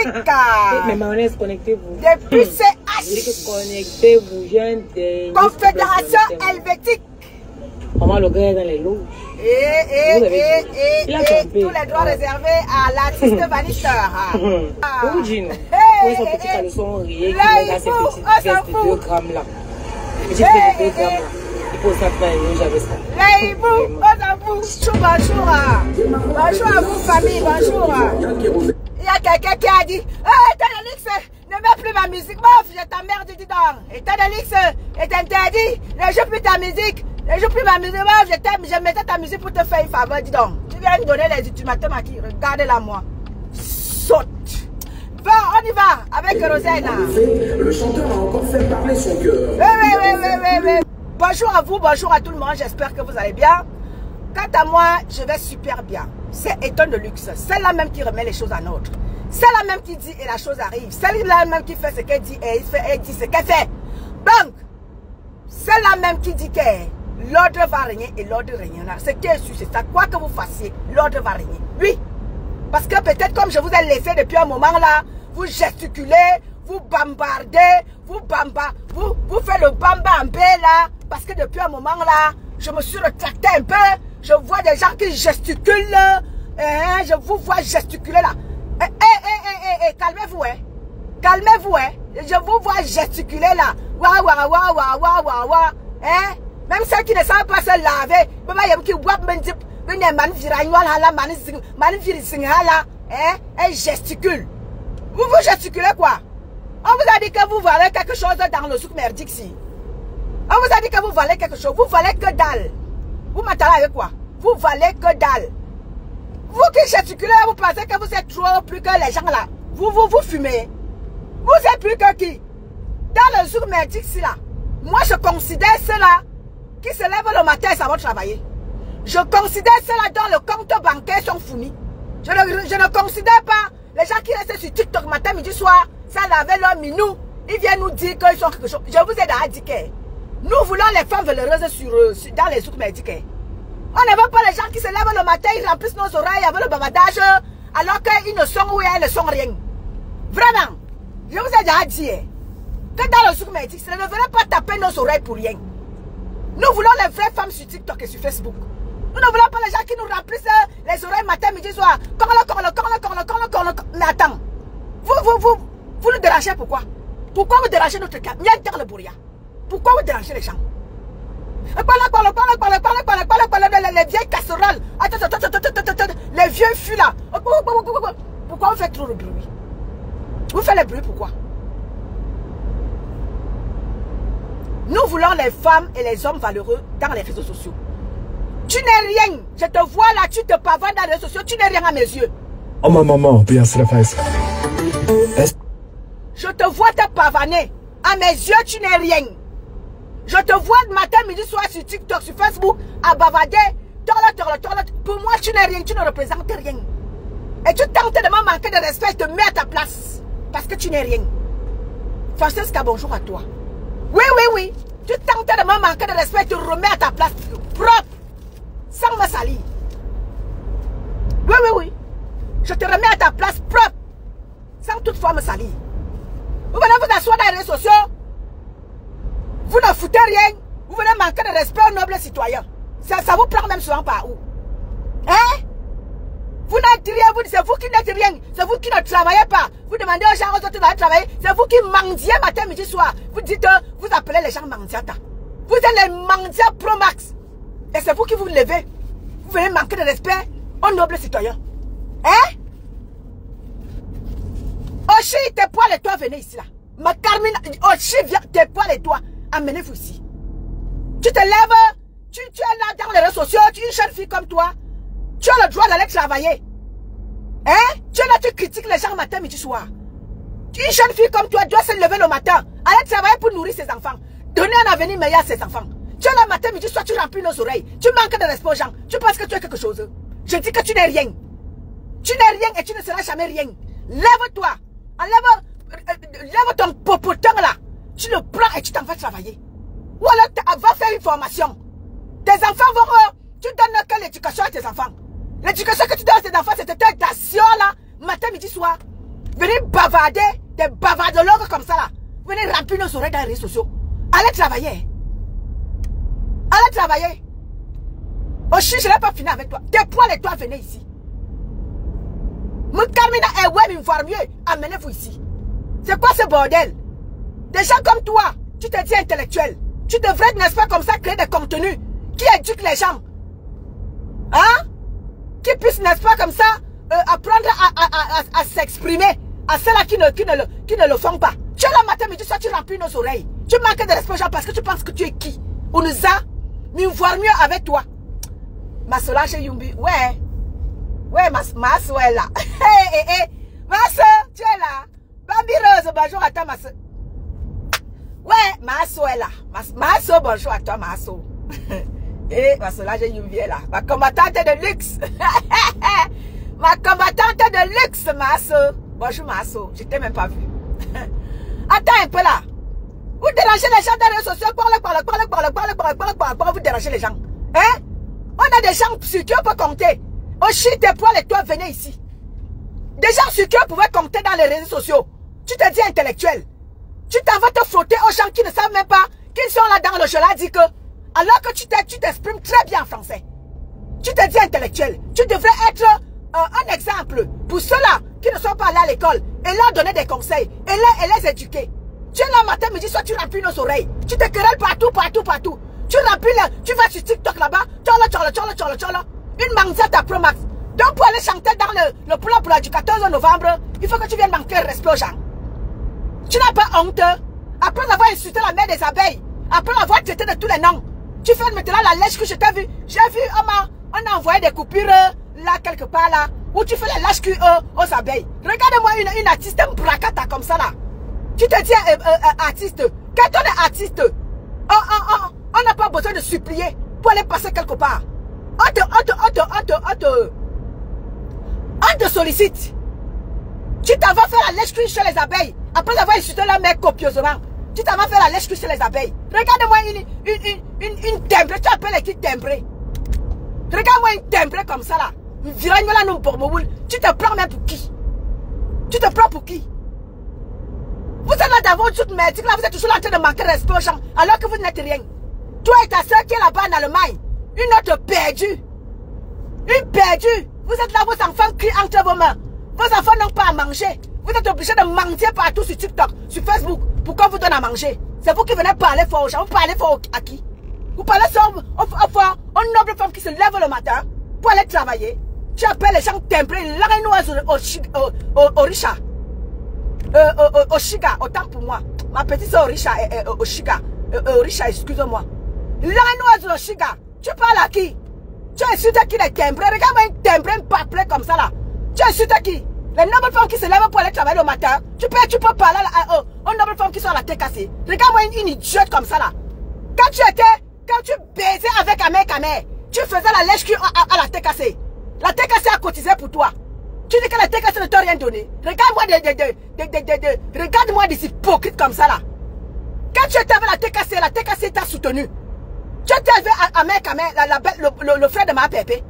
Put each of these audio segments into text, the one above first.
helvétique. Mais mayonnaise, connectez-vous. Depuis CH. Connectez-vous, jeune des... Confédération helvétique. Maman, le gars est dans les loges. Tous les droits réservés à l'artiste Vanister. Où dit non? Pour son petit caleçon rayé, qui est dans ces petites vestes de 2 grammes là. Petite veste de 2 grammes là. Il faut ça faire une loge avec ça. Laïbou, on s'en fout. Bonjour. Bonjour à vous, famille. Bonjour. Il y a quelqu'un qui a dit Etanelix, ne mets plus ma musique. Bof, je t'emmerde, dis donc. Etanelix est interdit. Ne joue plus ta musique. Ne joue plus ma musique. Bof, je mettais ta musique pour te faire une faveur, dis donc. Tu viens me donner les ultimatums à qui? Regardez-la, moi. Saute. Bon, on y va avec Rosanna. Le chanteur a encore fait parler son cœur. Oui. Bonjour à vous, bonjour à tout le monde. J'espère que vous allez bien. Quant à moi, je vais super bien. C'est Eton de Luxe. C'est la même qui remet les choses en ordre. C'est la même qui dit et la chose arrive. C'est la même qui fait ce qu'elle dit et elle dit ce qu'elle fait. Donc, c'est la même qui dit que l'ordre va régner et l'ordre régnera. Ce qui est sûr, c'est ça. Quoi que vous fassiez, l'ordre va régner. Oui. Parce que peut-être comme je vous ai laissé depuis un moment là, vous gesticulez, vous bambardez, vous faites le bamba en paix là. Parce que depuis un moment là, je me suis retracté un peu. Je vois des gens qui gesticulent. Je vous vois gesticuler là. Calmez-vous, hein. Calmez-vous, hein. Je vous vois gesticuler là. Hein? Même ceux qui ne savent pas se laver. Elle gesticule. Vous gesticulez quoi? On vous a dit que vous valez quelque chose dans le souk merdique ici. On vous a dit que vous valez quelque chose. Vous valez que dalle. Vous m'entendez avec quoi? Vous valez que dalle. Vous qui gesticulez, vous pensez que vous êtes trop plus que les gens là. Vous fumez. Vous êtes plus que qui? Dans le souk merdique ici là. Moi je considère ceux-là qui se lèvent le matin et ça va travailler. Je considère ceux-là dont le compte bancaire sont fournis. Je ne considère pas les gens qui restent sur TikTok matin, midi, soir, ça laver leur minou. Ils viennent nous dire qu'ils sont quelque chose. Je vous ai déjà dit que nous voulons les femmes valeureuses dans les souks médicaux. On ne veut pas les gens qui se lèvent le matin, ils remplissent nos oreilles avec le bavardage, alors qu'ils ne sont où elles ne sont rien. Vraiment, je vous ai déjà dit que dans le souk médical, ça ne veut pas taper nos oreilles pour rien. Nous voulons les vraies femmes sur TikTok et sur Facebook. Nous ne voulons pas les gens qui nous remplissent les oreilles matin, midi, soir. Mais attends, vous nous dérangez pourquoi? Pourquoi vous dérangez notre cas? Pourquoi vous dérangez les gens? Les vieilles casseroles, les vieux fûts là. Pourquoi vous faites trop de bruit? Vous faites le bruit pourquoi? Nous voulons les femmes et les hommes valeureux dans les réseaux sociaux. Tu n'es rien. Je te vois là, tu te pavanes dans les réseaux sociaux, tu n'es rien à mes yeux. Oh ma maman, bien se la face. Je te vois te pavaner. À mes yeux, tu n'es rien. Je te vois matin, midi, soir sur TikTok, sur Facebook, à bavader. Pour moi, tu n'es rien, tu ne représentes rien. Et tu tentes de me manquer de respect, je te mets à ta place. Parce que tu n'es rien. Francesca, bonjour à toi. Oui. Tu tentes de me manquer de respect, tu te remets à ta place. Propre. Sans me salir. Oui. Je te remets à ta place propre. Sans toutefois me salir. Vous venez vous asseoir dans les réseaux sociaux. Vous ne foutez rien. Vous venez manquer de respect aux nobles citoyens. Ça vous prend même souvent par où? Hein? Vous n'êtes rien. C'est vous qui n'êtes rien. C'est vous qui ne travaillez pas. Vous demandez aux gens aux autres de travailler. C'est vous qui mendiez matin, midi, soir. Vous dites, vous appelez les gens mendiata. Vous êtes les mendiats pro max. Et c'est vous qui vous levez. Vous venez manquer de respect aux nobles citoyens. Hein? Oshi, tes poils et toi, venez ici là. Ma Carmine, Oshi, viens, tes poils et toi, amenez-vous ici. Tu te lèves, tu es là dans les réseaux sociaux, tu es une jeune fille comme toi. Tu as le droit d'aller travailler. Hein? Tu es là, tu critiques les gens matin, midi, soir. Tu es une jeune fille comme toi, dois se lever le matin, aller travailler pour nourrir ses enfants, donner un avenir meilleur à ses enfants. Tu es là matin, midi, soir, tu remplis nos oreilles. Tu manques de respect aux gens. Tu penses que tu es quelque chose. Je dis que tu n'es rien. Tu n'es rien et tu ne seras jamais rien. Lève-toi. Lève ton popotin là. Tu le prends et tu t'en vas travailler. Ou alors, va faire une formation. Tes enfants vont... Tu donnes que l'éducation à tes enfants. L'éducation que tu donnes à tes enfants, c'est cette éducation là. Matin, midi, soir. venez bavarder, des bavards de l'ordre comme ça là. Venez remplir nos oreilles dans les réseaux sociaux. Allez travailler. Allez travailler. Oshi, je n'ai pas fini avec toi. Tes poils et toi, venez ici. Moukarmina et Web, me voir mieux. Amenez-vous ici. C'est quoi ce bordel? Des gens comme toi, tu te dis intellectuel. Tu devrais, n'est-ce pas, comme ça, créer des contenus qui éduquent les gens. Hein? Qui puissent, n'est-ce pas, comme ça, apprendre à s'exprimer à ceux-là qui ne le font pas. Tu es là matin, midi, soir, tu remplis nos oreilles. Tu manques de respect parce que tu penses que tu es qui? On nous a mis voir mieux avec toi. Ma Solange Yumbi, ouais. Ouais, ma soeur est là. Ma soeur, tu es là. Bambi Rose, bonjour à toi, ma soeur. Ouais, ma soeur est là. Ma soeur, bonjour à toi, ma soeur. Ma Solange Yumbi est là. Ma combattante de luxe. Ma combattante de luxe, ma soeur. Bonjour, ma soeur. Je t'ai même pas vu. Attends un peu là. Vous dérangez les gens dans les réseaux sociaux. Vous dérangez les gens. Hein? On a des gens sur qui on peut compter. Oshi, tes poils et toi, venez ici. Des gens sur qui on pouvait compter dans les réseaux sociaux. Tu te dis intellectuel. Tu t'en vas te frotter aux gens qui ne savent même pas qu'ils sont là dans le jeu là, dit que alors que tu t'exprimes très bien en français. Tu te dis intellectuel. Tu devrais être un exemple pour ceux-là qui ne sont pas allés à l'école et leur donner des conseils et les éduquer. Tu es là matin, midi, soit tu remplis nos oreilles. Tu te querelles partout. Tu remplis, tu vas sur TikTok là-bas. Tchola. Une manzette à Pro Max. Donc pour aller chanter dans le plan pour du 14 novembre, il faut que tu viennes manquer le respect aux gens. Tu n'as pas honte. Après avoir insulté la mère des abeilles, après avoir traité de tous les noms, tu fais maintenant la lèche que je t'ai vu. J'ai vu, on a envoyé des coupures là, quelque part là, où tu fais la lèche aux abeilles. Regarde-moi une artiste, un bracata comme ça là. Tu te dis artiste. Quand on est artiste, on n'a pas besoin de supplier pour aller passer quelque part. On te sollicite. Tu t'en vas faire la lèche-cuisse chez les abeilles. Après avoir insulté la mère copieusement. Tu t'en vas faire la lèche-cuisse chez les abeilles. Regarde-moi une timbrée. Tu appelles qui timbrée. Regarde-moi une timbrée comme ça là. Tu te prends même pour qui? Tu te prends pour qui? Vous êtes là dans votre toute merdique là. Vous êtes toujours en train de manquer de respect aux gens. Alors que vous n'êtes rien. Toi et ta soeur qui est là-bas en Allemagne. Une autre perdue. Une perdue. Vous êtes là, vos enfants crient entre vos mains. Vos enfants n'ont pas à manger. Vous êtes obligés de mentir partout sur TikTok, sur Facebook. Pourquoi vous donnez à manger? C'est vous qui venez parler fort aux gens. Vous parlez fort à qui? Vous parlez fort aux nobles femmes qui se lèvent le matin pour aller travailler. Tu appelles les gens timbrés, au Richa. Au Shiga, autant pour moi. Ma petite soeur Richa est au Shiga. Richa, excuse-moi. L'anoise au Shiga. Tu parles à qui? Tu insultes qui les timbrés? Regarde-moi une timbrée, une paplée comme ça là. Tu insultes qui? Les nobles femmes qui se lèvent pour aller travailler le matin. Tu peux parler aux nobles femmes qui sont à la tête cassée. Regarde-moi une idiote comme ça là. Quand tu baisais avec Amé, tu faisais la lèche à la tête cassée. La tête cassée a cotisé pour toi. Tu dis que la tête cassée ne t'a rien donné. Regarde-moi des hypocrites comme ça là. Quand tu étais avec la tête cassée t'a soutenu. Tu étais avec Amé, le frère de ma pépé.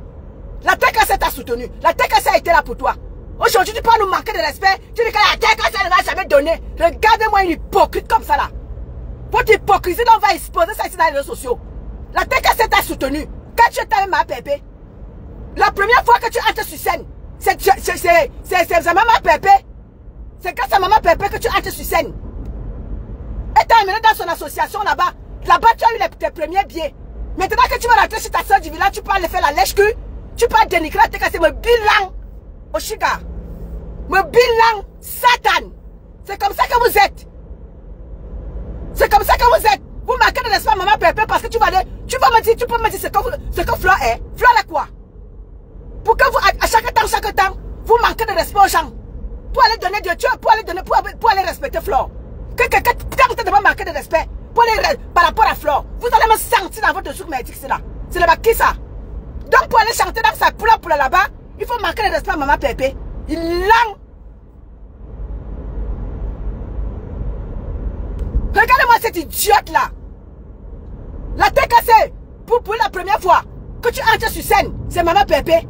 La tête cassée t'a soutenu. La tête cassée a été là pour toi. Aujourd'hui, tu peux nous manquer de respect. Tu dis que la tête cassée ne va jamais donner. Regardez-moi une hypocrite comme ça là. Votre hypocrisie, on va exposer ça ici dans les réseaux sociaux. La tête cassée t'a soutenu. Quand tu étais avec ma pépé, la première fois que tu entres sur scène, c'est maman pépé. C'est grâce à maman pépé que tu entres sur scène. Et t'as amené dans son association là-bas. Là-bas, tu as eu tes premiers billets. Maintenant que tu vas rentrer chez ta soeur du village, tu peux aller faire la lèche-cul. Tu peux dénigrer la tête cassée, me bilan. Oshiga. Me bilan. Satan. C'est comme ça que vous êtes. C'est comme ça que vous êtes. Vous manquez de respect à maman pépé parce que tu peux me dire ce que Fleur est. Fleur est quoi? Pourquoi vous, à chaque temps, vous manquez de respect aux gens? Pour aller donner de Dieu, pour aller respecter Fleur. Quand tu devez manquer de respect par rapport à Fleur, vous allez me sentir dans votre souk médic, c'est là. C'est le qui ça? Donc pour aller chanter dans sa poule là-bas, il faut manquer de respect à maman pépé. Il l'a. Regardez-moi cette idiote là. La tête cassée. Pour la première fois que tu entres sur scène, c'est maman pépé.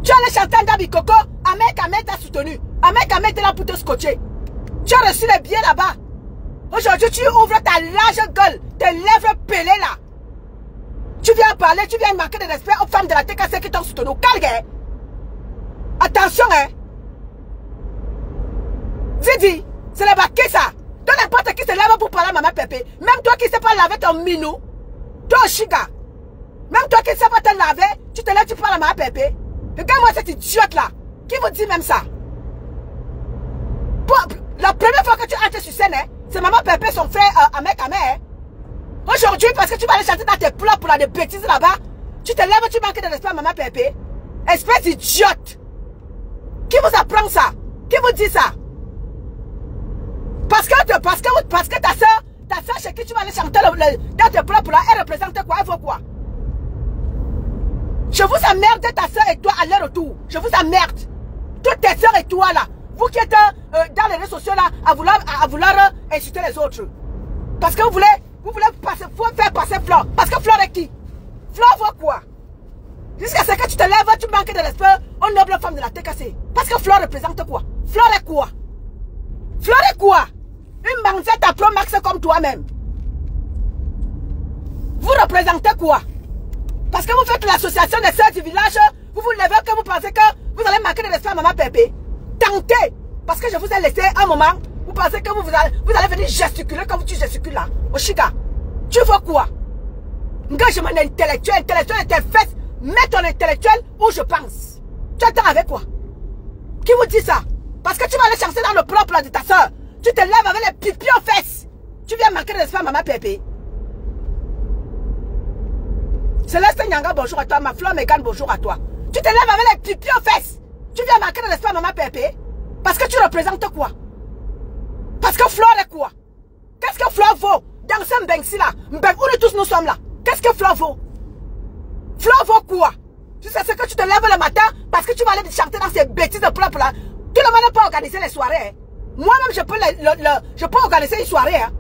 Tu allais chanter dans Bikoko, Amé t'a soutenu. Ahmed était là pour te scotcher. Tu as reçu les billets là-bas. Aujourd'hui, tu ouvres ta large gueule, tes lèvres pelées là. Tu viens parler, tu viens manquer de respect aux femmes de la TKC qui t'ont soutenu. Calgue. Attention, hein. Didi, c'est le baquet ça. Toi, n'importe qui se lève pour parler à maman Pépé. Même toi qui ne sais pas laver ton minou. Toi, Chiga. Même toi qui ne sais pas te laver, tu te lèves, tu parles à maman Pépé. Regarde-moi cette idiote là. Qui vous dit même ça? La première fois que tu entres sur scène, hein, c'est maman Pépé, son frère Ahmed Kamé. Hein. Aujourd'hui, parce que tu vas aller chanter dans tes plats pour des bêtises là-bas, tu te lèves, tu manques de respect à maman Pépé. Espèce d'idiote. Qui vous apprend ça? Qui vous dit ça? Parce que ta soeur chez qui tu vas aller chanter dans tes plats pour là, elle représente quoi? Elle vaut quoi? Je vous emmerde ta soeur et toi à leur retour. Je vous emmerde. Toutes tes soeurs et toi là. Vous qui êtes dans les réseaux sociaux là, à vouloir insulter les autres. Parce que vous voulez faire passer Flore. Parce que Flore est qui? Flore vaut quoi? Jusqu'à ce que tu te lèves, tu manques de respect aux nobles femmes de la TKC. Parce que Flore représente quoi? Flore est quoi? Flore est quoi? Une bandette à Pro Max comme toi-même. Vous représentez quoi? Parce que vous faites l'association des sœurs du village, vous vous levez que vous pensez que vous allez manquer de respect à maman Pépé. Tentez. Parce que je vous ai laissé un moment, vous pensez que vous allez venir gesticuler comme tu gesticules là. Oshiga, tu veux quoi? Engagement intellectuel et tes fesses, mets ton intellectuel où je pense. Tu attends avec quoi? Qui vous dit ça? Parce que tu vas aller chanter dans le propre de ta soeur. Tu te lèves avec les pipis aux fesses. Tu viens manquer de respect à maman Pépé. Céleste Nyanga, bonjour à toi. Ma Flore Megan, bonjour à toi. Tu te lèves avec les pipis aux fesses. Tu viens manquer de respect à maman Pépé. Parce que tu représentes quoi? Parce que Flore est quoi? Qu'est-ce que Flore vaut? Dans ce Mbengsi là, où nous tous nous sommes là. Qu'est-ce que Flore vaut? Flore vaut quoi? Tu sais ce que tu te lèves le matin parce que tu vas aller chanter dans ces bêtises de propre là. Tout le monde ne peut organiser les soirées. Hein. Moi-même, je peux organiser une soirée. Hein.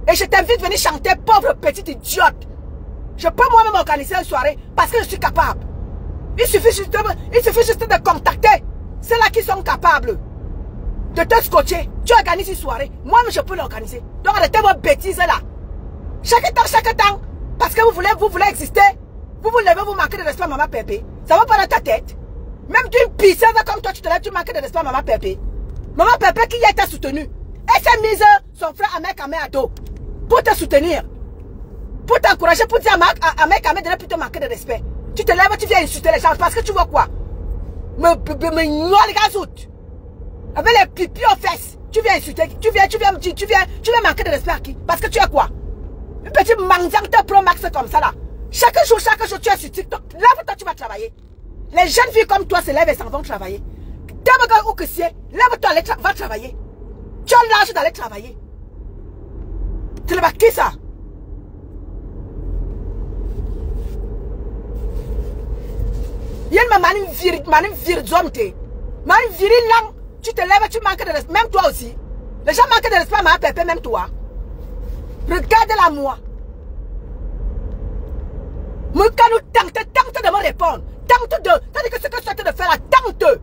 Et je t'invite à venir chanter, pauvre petite idiote. Je peux moi-même organiser une soirée parce que je suis capable. Il suffit juste de contacter ceux-là qui sont capables de te scotcher. Tu organises une soirée. Moi-même, je peux l'organiser. Donc, arrêtez vos bêtises là. Chaque temps. Parce que vous voulez exister. Vous vous levez, vous manquez de respect à maman Pépé. Ça va pas dans ta tête. Même d'une pisseuse comme toi, tu te lèves, tu manques de respect à maman Pépé. Maman Pépé qui a été soutenue. Elle s'est mise son frère Ahmed Kamé à dos. Pour te soutenir. Pour t'encourager, pour dire à Ahmed Kamé de ne plus te manquer de respect. Tu te lèves, tu viens insulter les gens parce que tu vois quoi? Me noie les gazoutes. Avec les pipis aux fesses. Tu viens insulter. Tu viens manquer de respect à qui? Parce que tu es quoi? Une petite manzante Pro Max comme ça là. Chaque jour, tu es sur TikTok. Lève-toi, tu vas travailler. Les jeunes filles comme toi se lèvent et s'en vont travailler. D'abord, ou que c'est, lève-toi, va travailler. Tu as l'âge d'aller travailler. Tu le vas qui ça? Il y a une manie virzom. Manie viril lang. Tu te lèves, tu manques de respect. Même toi aussi. Les gens manquent de respect à ma Pépé, même toi. Regarde-la moi. Moi, quand nous tente de me répondre. Tandis que ce que tu es en train de faire là, tente.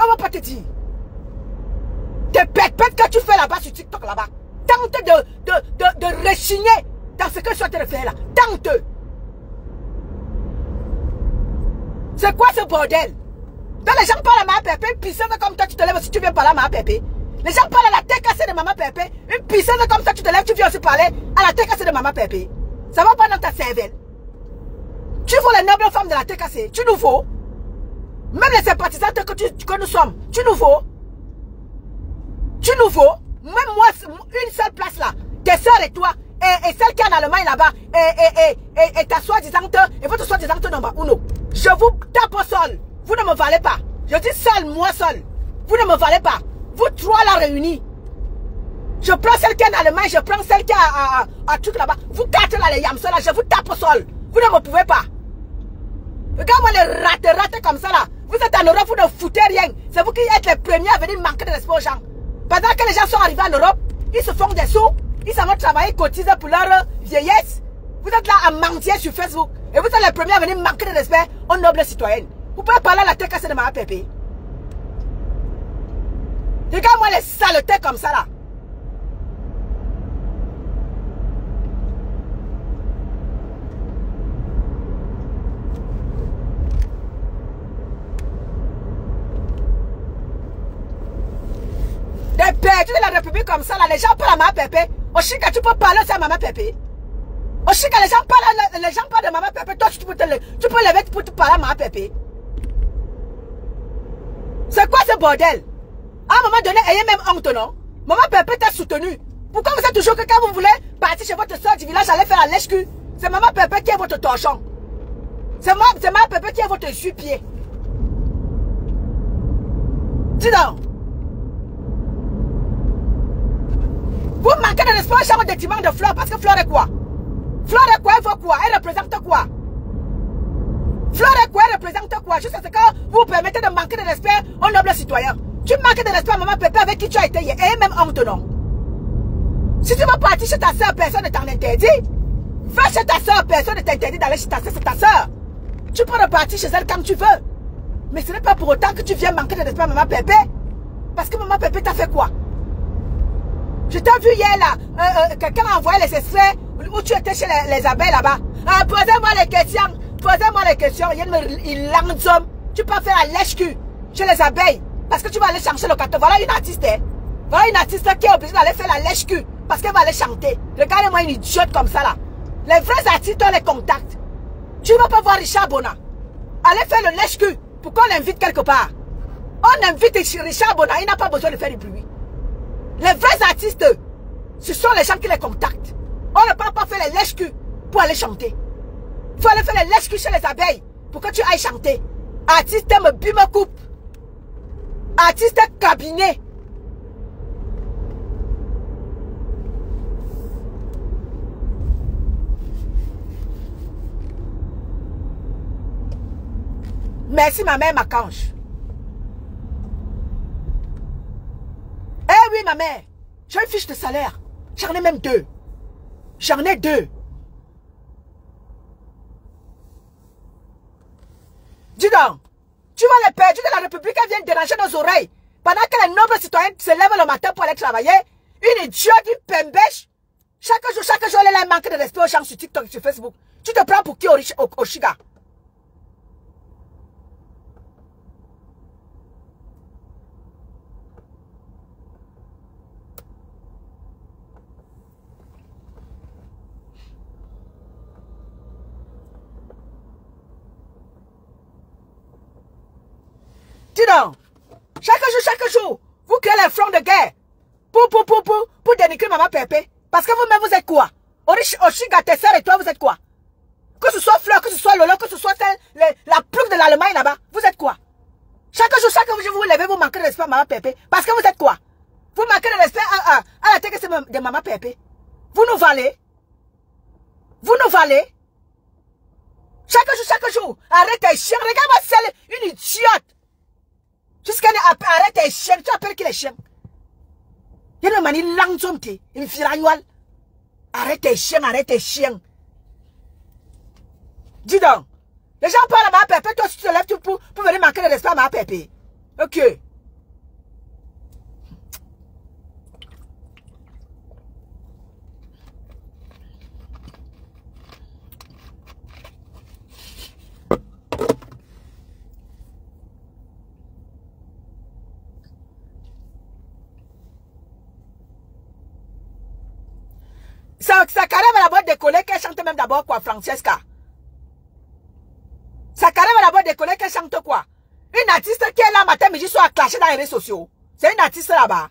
On va pas te dire. Tes pètes que tu fais là-bas sur TikTok là-bas. Tente de rechigner dans ce que tu es en train de faire là. Tente. C'est quoi ce bordel? Donc les gens parlent à ma Pépé, une pisseuse comme toi, tu te lèves si tu viens parler à ma Pépé. Les gens parlent à la TKC de maman Pépé, une pisseuse comme ça, tu te lèves, tu viens aussi parler à la TKC de maman Pépé. Ça va pas dans ta cervelle. Tu vois les nobles femmes de la TKC, tu nous vaux. Même les sympathisantes que nous sommes, tu nous vaux. Tu nous vaux. Même moi, une seule place là, tes soeurs et toi, et celle qui est en Allemagne là-bas, et ta soi-disante, et votre soi-disante number uno. Je vous tape au sol. Vous ne me valez pas. Je dis seul, moi seul. Vous ne me valez pas. Vous trois là réunis. Je prends celle qui est en Allemagne, je prends celle qui est à truc là-bas. Vous quatre là, les yamsos là, je vous tape au sol. Vous ne me pouvez pas. Regarde-moi les ratés comme ça là. Vous êtes en Europe, vous ne foutez rien. C'est vous qui êtes les premiers à venir manquer de respect aux gens. Pendant que les gens sont arrivés en Europe, ils se font des sous, ils s'en vont travailler, cotiser pour leur vieillesse. Vous êtes là à mentir sur Facebook. Et vous êtes les premiers à venir manquer de respect aux nobles citoyennes. Vous pouvez parler à la TKC de ma Pépé. Regarde-moi les saletés comme ça là. Des perdus de la République comme ça là, les gens parlent à Maman Pépé. Au Chica, tu peux parler aussi à Maman Pépé. Au Chica, les gens parlent de Maman Pépé. Toi, tu peux lever pour te parler à Maman Pépé. C'est quoi ce bordel? À un moment donné, ayez même honte, non? Maman Pépé t'a soutenu. Pourquoi vous êtes toujours que quand vous voulez partir chez votre soeur du village, aller faire la lèche-cul? C'est Maman Pépé qui est votre torchon. C'est Maman Pépé qui est votre essuie-pied. Dis donc. Vous manquez de respect au chambre de Timon de Fleur parce que Fleur est quoi? Fleur est quoi? Elle vaut quoi? Elle représente quoi? Fleur est quoi? Elle représente quoi? Juste ce que vous permettez de manquer de respect aux nobles citoyens. Tu manques de respect à Maman Pépé avec qui tu as été hier. Et même honte, non? Si tu veux partir chez ta soeur, personne ne t'en interdit. Va chez ta soeur, personne ne t'interdit d'aller chez ta soeur, c'est ta soeur. Tu peux repartir chez elle quand tu veux. Mais ce n'est pas pour autant que tu viens manquer de respect à Maman Pépé. Parce que Maman Pépé t'a fait quoi? Je t'ai vu hier là, quelqu'un a envoyé les extraits où tu étais chez les abeilles là-bas. Posez-moi les questions. Posez-moi les questions. Il l'enzomme. Tu peux faire la lèche-cul chez les abeilles. Parce que tu vas aller chanter le canton. Voilà une artiste. Hein? Voilà une artiste qui est obligée d'aller faire la lèche-cul. Parce qu'elle va aller chanter. Regardez-moi une idiote comme ça là. Les vrais artistes ont les contacts. Tu ne vas pas voir Richard Bona. Allez faire le lèche-cul pour qu'on l'invite quelque part. On invite Richard Bona. Il n'a pas besoin de faire du bruit. Les vrais artistes, ce sont les gens qui les contactent. On ne peut pas faire les lèche-cul pour aller chanter. Il faut aller faire les lèche-cul chez les abeilles pour que tu ailles chanter. Artiste me coupe. Artiste cabinet. Merci ma mère Macange. Eh oui ma mère, j'ai une fiche de salaire. J'en ai même 2. J'en ai 2. Dis donc, tu vois les perdus de la République qui viennent déranger nos oreilles pendant que les nobles citoyens se lèvent le matin pour aller travailler. Une idiote, une pembèche. Chaque jour, elle a un manque de respect aux gens sur TikTok, sur Facebook. Tu te prends pour qui au Chiga? Dis donc, chaque jour, vous créez les fronts de guerre pour dénigrer Maman Pépé. Parce que vous-même, vous êtes quoi? Oshiga, tes sœurs et toi, vous êtes quoi? Que ce soit Fleur, que ce soit Lolo, que ce soit la plume de l'Allemagne là-bas, vous êtes quoi? Chaque jour, vous vous levez, vous manquez de respect à Maman Pépé. Parce que vous êtes quoi? Vous manquez de respect à la tête de Maman Pépé. Vous nous valez. Vous nous valez. Chaque jour, arrête tes chiens. Regarde-moi celle, une idiote. Jusqu'à arrête tes chiens. Tu appelles qui les chiens? Il y a une manie langzomte, une firagnole. Arrête tes chiens, arrête tes chiens. Dis donc. Les gens parlent à Maman Pépé, toi tu te lèves pour venir manquer de respect à Maman Pépé. Ok. Ça carême à la boîte décollée qu'elle chante même d'abord quoi, Francesca? Ça carême à la boîte décollée qu'elle chante quoi? Une artiste qui est là matin, midi, soir, clashée dans les réseaux sociaux. C'est une artiste là-bas.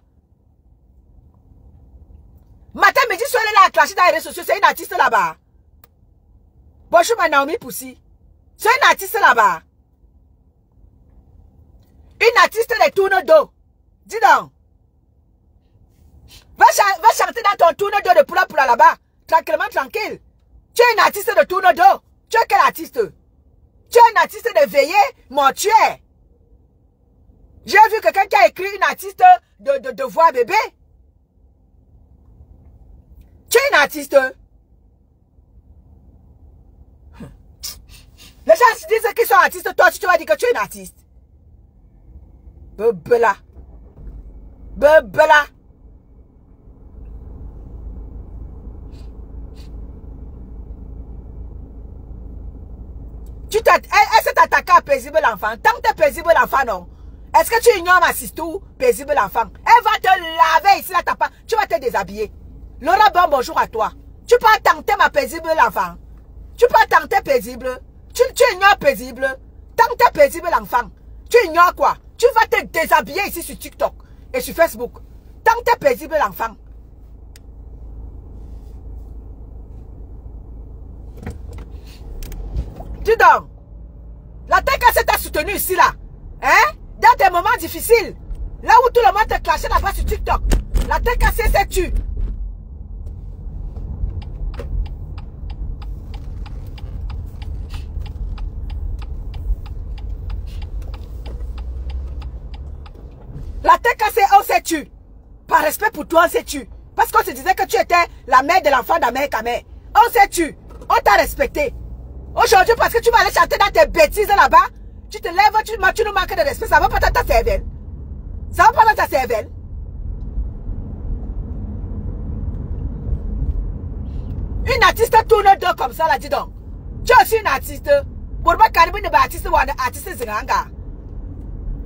Matin, midi, soir, elle est là, clashée dans les réseaux sociaux. C'est une artiste là-bas. Bonjour, ma Naomi Poussi. C'est une artiste là-bas. Une artiste de tourne d'eau. Dis donc. Va chanter dans ton tourne d'eau de poula là-bas. Tranquillement, tranquille. Tu es une artiste de tourne d'eau. Tu es quel artiste? Tu es une artiste de veillée mortuaire. J'ai vu quelqu'un qui a écrit une artiste de voix bébé. Tu es une artiste. Les gens se disent qu'ils sont artistes. Toi, tu vas dire que tu es une artiste. Bebela. Bebela. Est-ce que tu attaques à paisible l'enfant? Tant que tu es paisible l'enfant, non. Est-ce que tu ignores ma sister paisible l'enfant? Elle va te laver ici, là, tu vas te déshabiller. Laura, bon bonjour à toi. Tu peux tenter ma paisible l'enfant. Tu peux tenter paisible. Tu ignores paisible. Tant que tu es paisible l'enfant. Tu ignores quoi? Tu vas te déshabiller ici sur TikTok et sur Facebook. Tant que tu es paisible l'enfant. Dis donc, la TKC t'a soutenu ici là, hein? Dans tes moments difficiles, là où tout le monde te clashait là-bas sur TikTok, la TKC s'est tue. La TKC, on s'est tue. Par respect pour toi, on s'est tue. Parce qu'on se disait que tu étais la mère de l'enfant d'Amérique Kamé. On s'est tue. On t'a respecté. Aujourd'hui, parce que tu vas aller chanter dans tes bêtises là-bas, tu te lèves, tu nous manques de respect. Ça va pas dans ta cervelle. Ça va pas dans ta cervelle. Une artiste tourne deux comme ça, là, dis donc. Tu es aussi une artiste. Pour moi, Caribou n'est pas artiste ou artiste zinganga.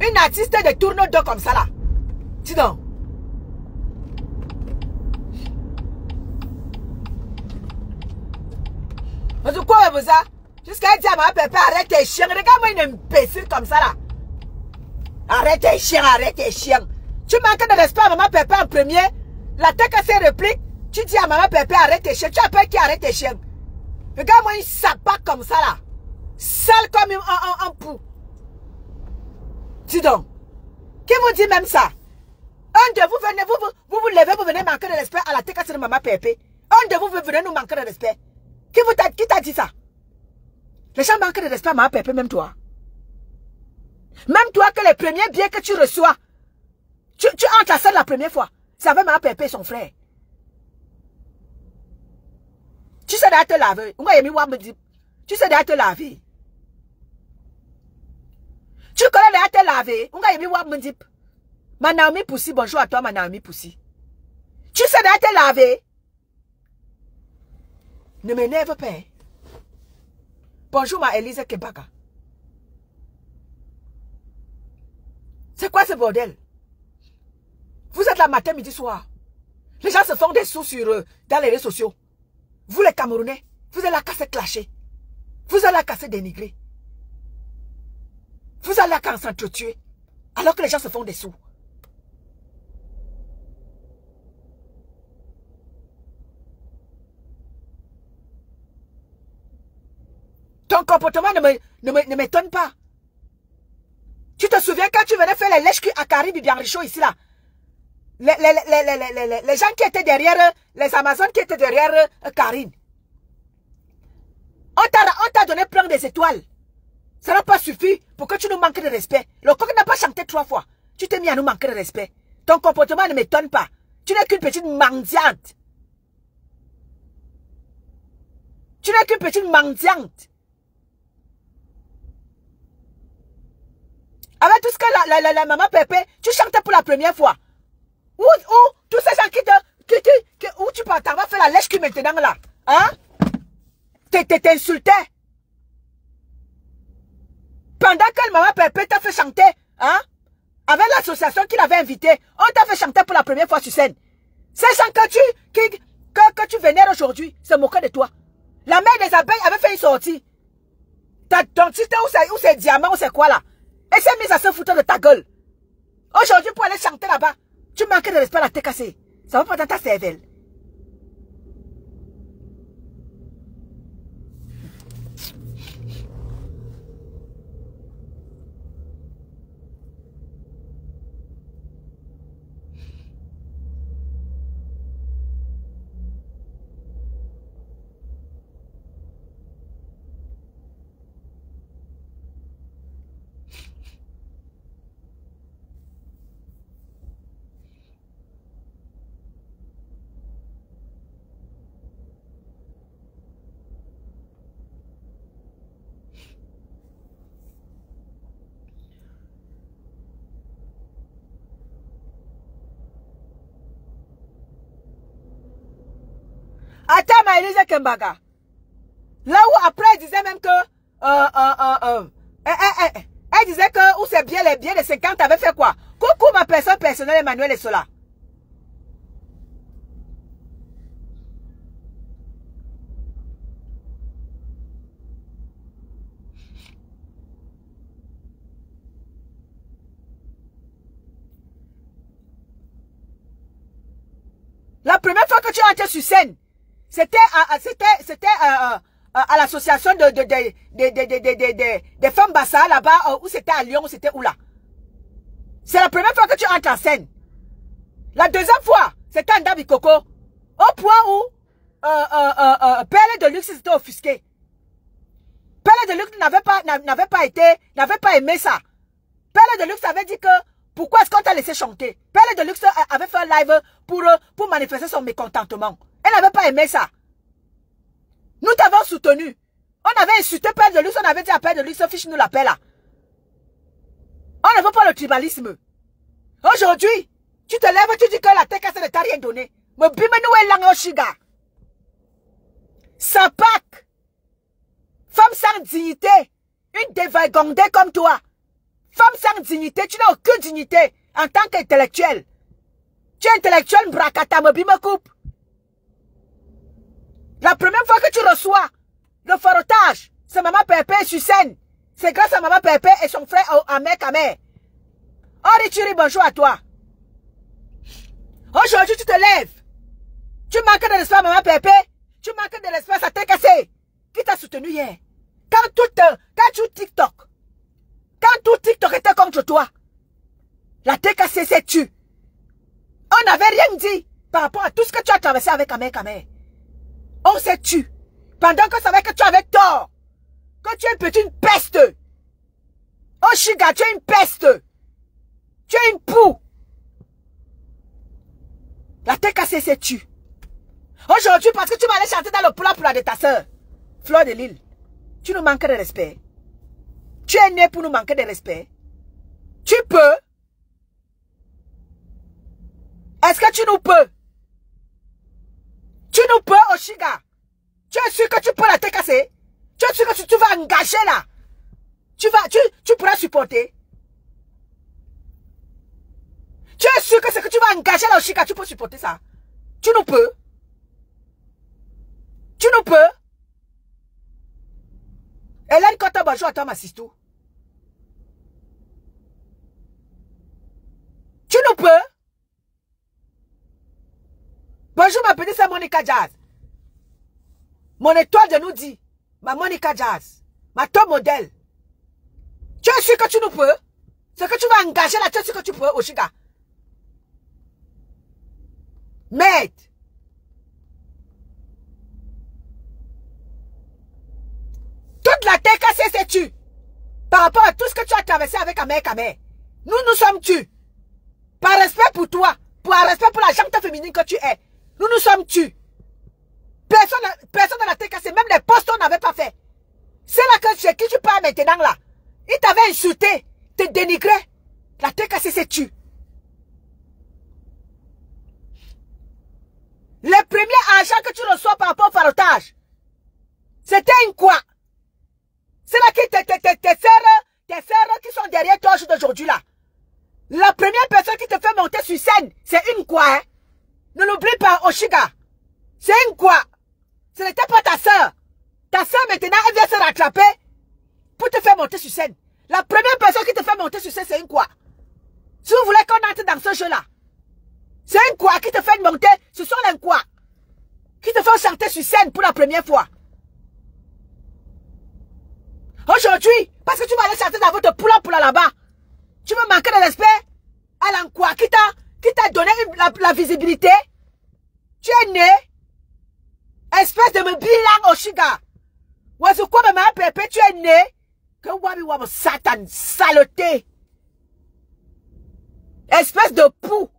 Une artiste de tourne deux comme ça, là. Dis donc. Mais quoi, vous ça? Jusqu'à dire à ma pépé, arrête tes chiens. Regarde-moi une imbécile comme ça là. Arrête tes chiens, arrête tes chiens. Tu manques de respect à maman pépé en premier. La tête à ses répliques. Tu dis à maman pépé, arrête tes chiens. Tu appelles qui arrête tes chiens? Regarde-moi une sapac comme ça là. Sale comme un pou. Dis donc. Qui vous dit même ça? Un de vous venez, vous levez, vous venez manquer de respect à la tête à de maman pépé. Un de vous venez nous manquer de respect. Qui t'a dit ça? Les gens manquent de respect à ma pépé, même toi. Même toi, que les premiers biens que tu reçois, tu entres à ça la première fois. C'est avec ma pépé, son frère. Tu sais d'aller te laver. Tu sais d'aller te laver. Tu connais d'aller te laver. Ma Naomi Poussi, bonjour à toi, ma Naomi Poussi. Tu sais d'aller te laver. Ne m'énerve pas. Bonjour ma Elise Kebaka. C'est quoi ce bordel? Vous êtes là matin, midi, soir. Les gens se font des sous sur dans les réseaux sociaux. Vous les Camerounais, vous êtes là qu'à se clasher. Vous êtes là qu'à se dénigrer. Vous êtes là qu'à s'entretuer. Alors que les gens se font des sous. Ton comportement ne m'étonne pas. Tu te souviens quand tu venais faire les lèches à Karine du Bianricho ici là? Les gens qui étaient derrière, les Amazones qui étaient derrière Karine. On t'a donné plein des étoiles. Ça n'a pas suffi pour que tu nous manques de respect. Le coq n'a pas chanté 3 fois. Tu t'es mis à nous manquer de respect. Ton comportement ne m'étonne pas. Tu n'es qu'une petite mendiante. Tu n'es qu'une petite mendiante. Avec tout ce que la maman Pépé, tu chantais pour la première fois. Où tous ces gens où tu vas faire la lèche qui maintenant là. Hein? T'insultais. Pendant que la maman Pépé t'a fait chanter, hein? Avec l'association qu'il avait invité, on t'a fait chanter pour la première fois sur scène. Ces gens que tu vénères aujourd'hui, se moquer de toi. La mère des abeilles avait fait une sortie. Ton titre où c'est diamant, où c'est quoi là? Elle s'est mise à se foutre de ta gueule. Aujourd'hui, pour aller chanter là-bas, tu manques de respect à la tête cassée. Ça va pas dans ta cervelle. Attends, Maëlys Kembaga. Là où après, elle disait même que... elle disait que où c'est bien les biens de 50 avait fait quoi? Coucou ma personne personnelle Emmanuel et cela. La première fois que tu es entré sur scène, c'était à l'association des femmes Bassa là-bas, où c'était à Lyon, où c'était où là. C'est la première fois que tu entres en scène. La deuxième fois, c'était à Ndabikoko, au point où Perle de Luxe s'était offusqué. Perle de Luxe n'avait pas aimé ça. Perle de Luxe avait dit que pourquoi est-ce qu'on t'a laissé chanter? Perle de Luxe avait fait un live pour manifester son mécontentement. Elle n'avait pas aimé ça. Nous t'avons soutenu. On avait insulté Perle de Luxe, on avait dit à Perle de Luxe, fiche nous la paix là. On ne veut pas le tribalisme. Aujourd'hui, tu te lèves, tu dis que la TKC ne t'a rien donné. Mais bimenu est lang oshiga. Sapak. Femme sans dignité. Une dévergondée comme toi. Femme sans dignité, tu n'as aucune dignité en tant qu'intellectuel. Tu es intellectuel, bracata, me coupe. La première fois que tu reçois le forrotage, c'est Maman Pépé sur scène. C'est grâce à Maman Pépé et son frère Ahmed Kamer. Oh, Richiri, bonjour à toi. Aujourd'hui, tu te lèves. Tu manques de respect à Maman Pépé. Tu manques de respect à sa TKC. Qui t'a soutenu hier? Quand tout TikTok était contre toi, la TKC s'est tue. On n'avait rien dit par rapport à tout ce que tu as traversé avec Ahmed Kamer. On s'est tué. Pendant qu'on savait que tu avais tort. Que tu es une petite peste. Oh Shiga, tu es une peste. Tu es une poux. La TKC s'est tue. Aujourd'hui, parce que tu m'allais chanter dans le plat de ta soeur, Fleur de Lille, tu nous manques de respect. Tu es né pour nous manquer de respect. Tu peux. Est-ce que tu nous peux? Tu nous peux, Oshiga. Tu es sûr que tu peux la TKC? Tu es sûr que tu vas engager là? Tu pourras supporter? Tu es sûr que ce que tu vas engager là, Oshiga, tu peux supporter ça? Tu nous peux? Tu nous peux? Hélène, quand tu as bonjour à toi, ma sistou. Tu nous peux? Bonjour, ma petite sœur Monica Jazz. Mon étoile de nous dit, ma Monica Jazz, ma top modèle. Tu es sûr que tu nous peux? Ce que tu vas engager là, tu es sûr que tu peux, Oshiga? Merde. Toute la TKC s'est tue. Par rapport à tout ce que tu as traversé avec Ahmed Kamer. Nous sommes tués. Par respect pour toi, par respect pour la gente féminine que tu es, nous sommes tués. Personne dans la TKC, même les postes on n'avait pas fait. C'est là que chez qui tu parles maintenant là. Il t'avait insulté, te dénigré. La TKC s'est tue. Les premiers argent que tu reçois par rapport au farotage, c'était une quoi? C'est là que tes sœurs qui sont derrière toi d'aujourd'hui là. La première personne qui te fait monter sur scène, c'est une quoi, hein? Ne l'oublie pas, Oshiga. C'est une quoi? Ce n'était pas ta sœur. Ta sœur maintenant, elle vient se rattraper pour te faire monter sur scène. La première personne qui te fait monter sur scène, c'est une quoi? Si vous voulez qu'on entre dans ce jeu-là, c'est une quoi qui te fait monter, ce sont les quoi qui te font chanter sur scène pour la première fois. Aujourd'hui, parce que tu vas aller chanter dans votre poula là-bas, tu veux manquer de respect à l'enquoi qui t'a donné la visibilité. Tu es né, espèce de me bilan Oshiga. Wazukwa ma pépé, tu es né, que wabi wabo satan, saleté. Espèce de pou.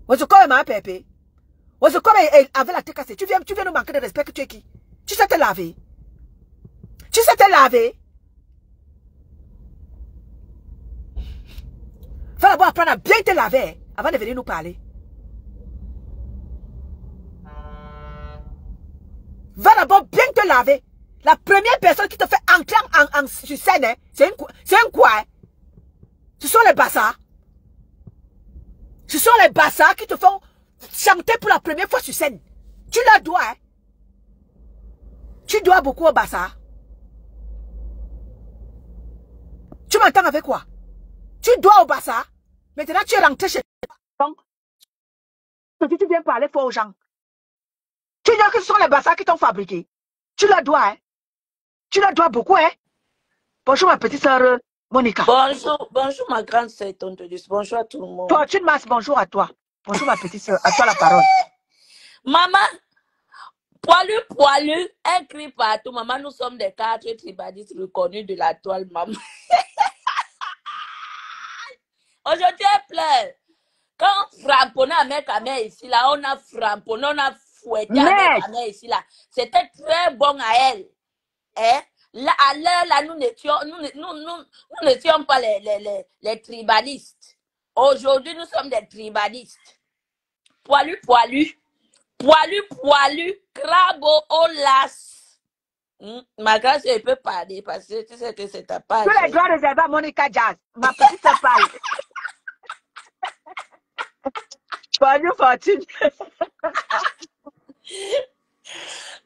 Wazukwa ma pépé. Wazukwa avec la TKC, tu viens nous manquer de respect que tu es qui? Tu sais te laver. Tu sais te laver. Faut d'abord apprendre à bien te laver avant de venir nous parler. Va d'abord bien te laver. La première personne qui te fait entrer sur scène, hein, c'est un quoi, hein? Ce sont les bassards. Ce sont les bassards qui te font chanter pour la première fois sur scène. Tu leur dois, hein? Tu dois beaucoup aux bassards. Tu m'entends avec quoi? Tu dois au bassards. Maintenant, tu es rentré chez toi. Tu viens parler fort aux gens. Tu dis que ce sont les bassards qui t'ont fabriqué. Tu leur dois, hein? Tu leur dois beaucoup, hein? Bonjour ma petite soeur Monica. Bonjour ma grande sœur Tontolis. Bonjour à tout le monde. Fortune Masse, bonjour à toi. Bonjour ma petite soeur, à toi la parole. Maman, poilu, elle crie partout. Maman, nous sommes des 4 tribalistes reconnus de la toile, maman. Aujourd'hui, elle pleure. Quand on frapponnait avec la mère ici, là, on a framponné, on a fouetté avec la mère ici, là. C'était très bon à elle. Hein? Là, à l'heure, là, nous n'étions pas les tribalistes. Aujourd'hui, nous sommes des tribalistes. Poilu, crabo, olas. Ma grâce, elle peut parler parce que tu sais que c'est ta page. Tous les droits réservés à Monica Jazz. Ma petite sœur parle. Bonjour, Fortune.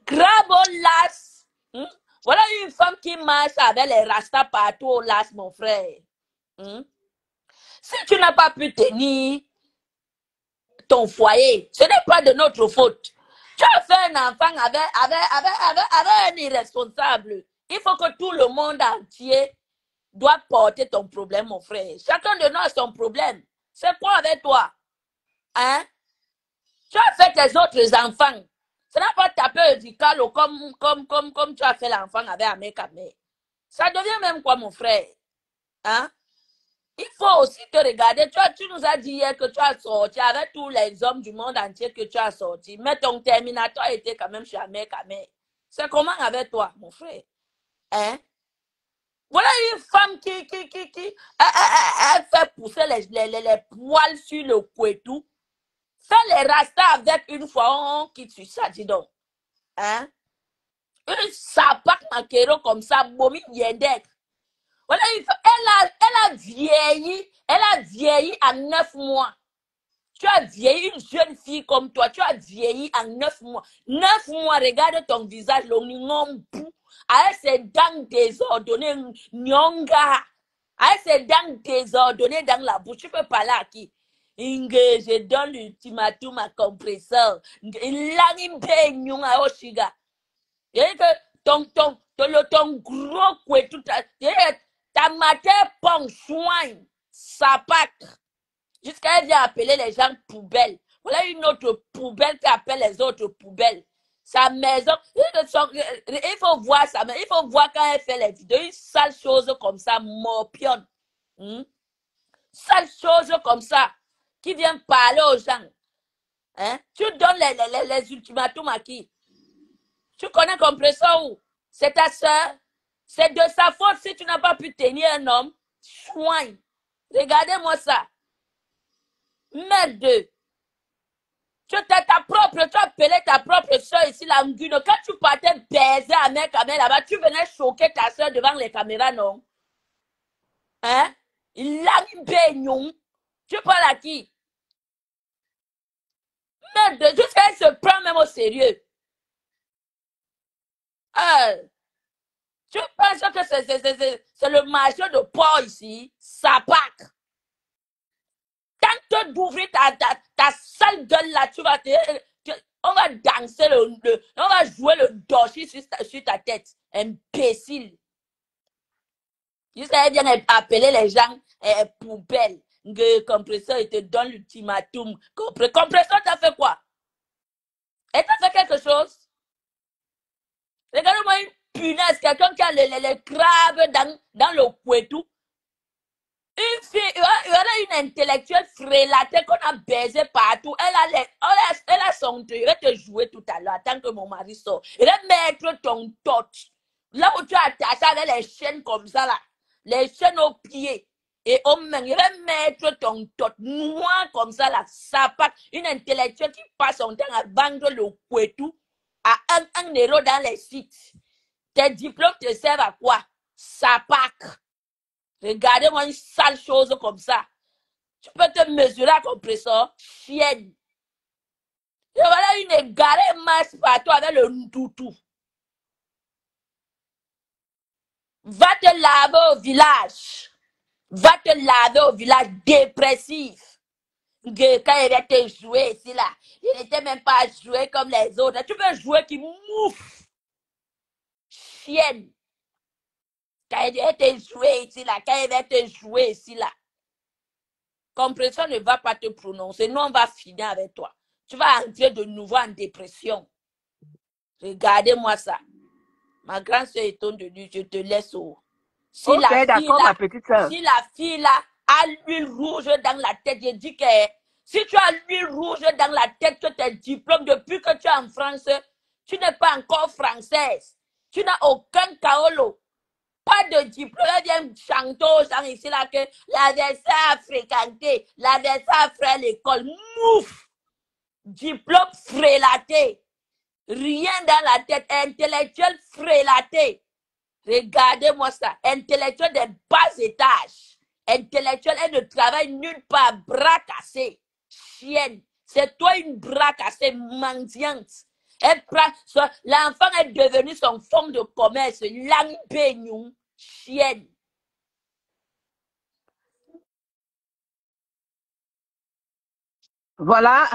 Crabo, las. Voilà une femme qui marche avec les rastas partout au las, mon frère. Si tu n'as pas pu tenir ton foyer, ce n'est pas de notre faute. Tu as fait un enfant avec un irresponsable. Il faut que tout le monde entier doit porter ton problème, mon frère. Chacun de nous a son problème. C'est quoi avec toi? Hein? Tu as fait tes autres enfants. Ça n'a pas tapé du calo comme tu as fait l'enfant avec Amékamé. Ça devient même quoi, mon frère? Hein? Il faut aussi te regarder. Tu nous as dit hier que tu as sorti avec tous les hommes du monde entier que tu as sorti. Mais ton terminateur était quand même chez Amékamé. C'est comment avec toi, mon frère? Hein? Voilà une femme qui elle fait pousser les poils sur le couetou. Fais les rastas avec une fois, on quitte sur ça, dis donc. Hein? Une sapac maquero comme ça, bomi yendek. Voilà, elle a vieilli en 9 mois. Tu as vieilli, une jeune fille comme toi, tu as vieilli en 9 mois. 9 mois, regarde ton visage, avec ses dents désordonnées, nyonga. Avec ses dents désordonnées dans la bouche, tu peux parler à qui? Je donne l'ultimatum à compresseur. Ton gros couetou, ta matière pong soin, sapac. Jusqu'à elle vient appeler les gens poubelles. Voilà une autre poubelle qui appelle les autres poubelles. Sa maison, il faut voir ça, mais il faut voir quand elle fait les vidéos, une sale chose comme ça, morpionne. Sale chose comme ça, qui vient parler aux gens. Hein? Tu donnes les ultimatums à qui? Tu connais compresseur où? C'est ta soeur. C'est de sa faute si tu n'as pas pu tenir un homme. Soigne. Regardez-moi ça. Merde. Tu as appelé ta propre soeur ici, la Nguno. Quand tu partais baiser à mec là-bas, tu venais choquer ta soeur devant les caméras, non? Hein? Il a mis baignon. Tu parles à qui? Merde, jusqu'à elle se prend même au sérieux. Tu penses que c'est le marché de porc ici? Sapac. Tant d'ouvrir ta sale gueule là, on va danser, on va jouer le doshi sur ta tête. Imbécile. Jusqu'à elle vient appeler les gens poubelles. Le compresseur, il te donne l'ultimatum. Compresseur, t'as fait quoi? Et t'as fait quelque chose? Regarde-moi une punaise, quelqu'un qui a les crabes dans le couetou. Une fille, il y a une intellectuelle frélatée qu'on a baisé partout. Elle a son truc. Il va te jouer tout à l'heure, tant que mon mari sort. Il va mettre ton touch. Là où tu as attaché avec les chaînes comme ça, là. Les chaînes aux pieds. Et aux mains. Il va mettre ton touch noir comme ça, là. Sapac. Une intellectuelle qui passe son temps à vendre le couetou. à 1 euro dans les sites. Tes diplômes te servent à quoi? Ça pack. Regardez-moi une sale chose comme ça. Tu peux te mesurer à ton pressor, chienne. Et voilà une égarée masse partout avec le toutou. Va te laver au village. Va te laver au village dépressif. Quand il était joué ici là, il n'était même pas joué comme les autres. Tu veux jouer qui mouffe. Chienne. Quand il était joué ici là, quand il était joué ici là. Compression ne va pas te prononcer. Nous, on va finir avec toi. Tu vas entrer de nouveau en dépression. Regardez-moi ça. Ma grande soeur est de lui, je te laisse au. Si ok, d'accord, ma la petite soeur. si la fille là a l'huile rouge dans la tête, je dis que si tu as l'huile rouge dans la tête, que tes diplômes, depuis que tu es en France, tu n'es pas encore française. Tu n'as aucun kaolo. Pas de diplôme, elle vient chanter aux gens ici là que l'adversaire a fréquenté, l'adversaire a fait l'école. Mouf! Diplôme frélaté. Rien dans la tête, intellectuel frélaté. Regardez-moi ça, intellectuel des bas étages. Intellectuel, elle ne travaille nulle part, bras cassés. Chienne, c'est toi une bras cassée mendiante. L'enfant est devenu son fonds de commerce. L'ambignon, chienne. Voilà,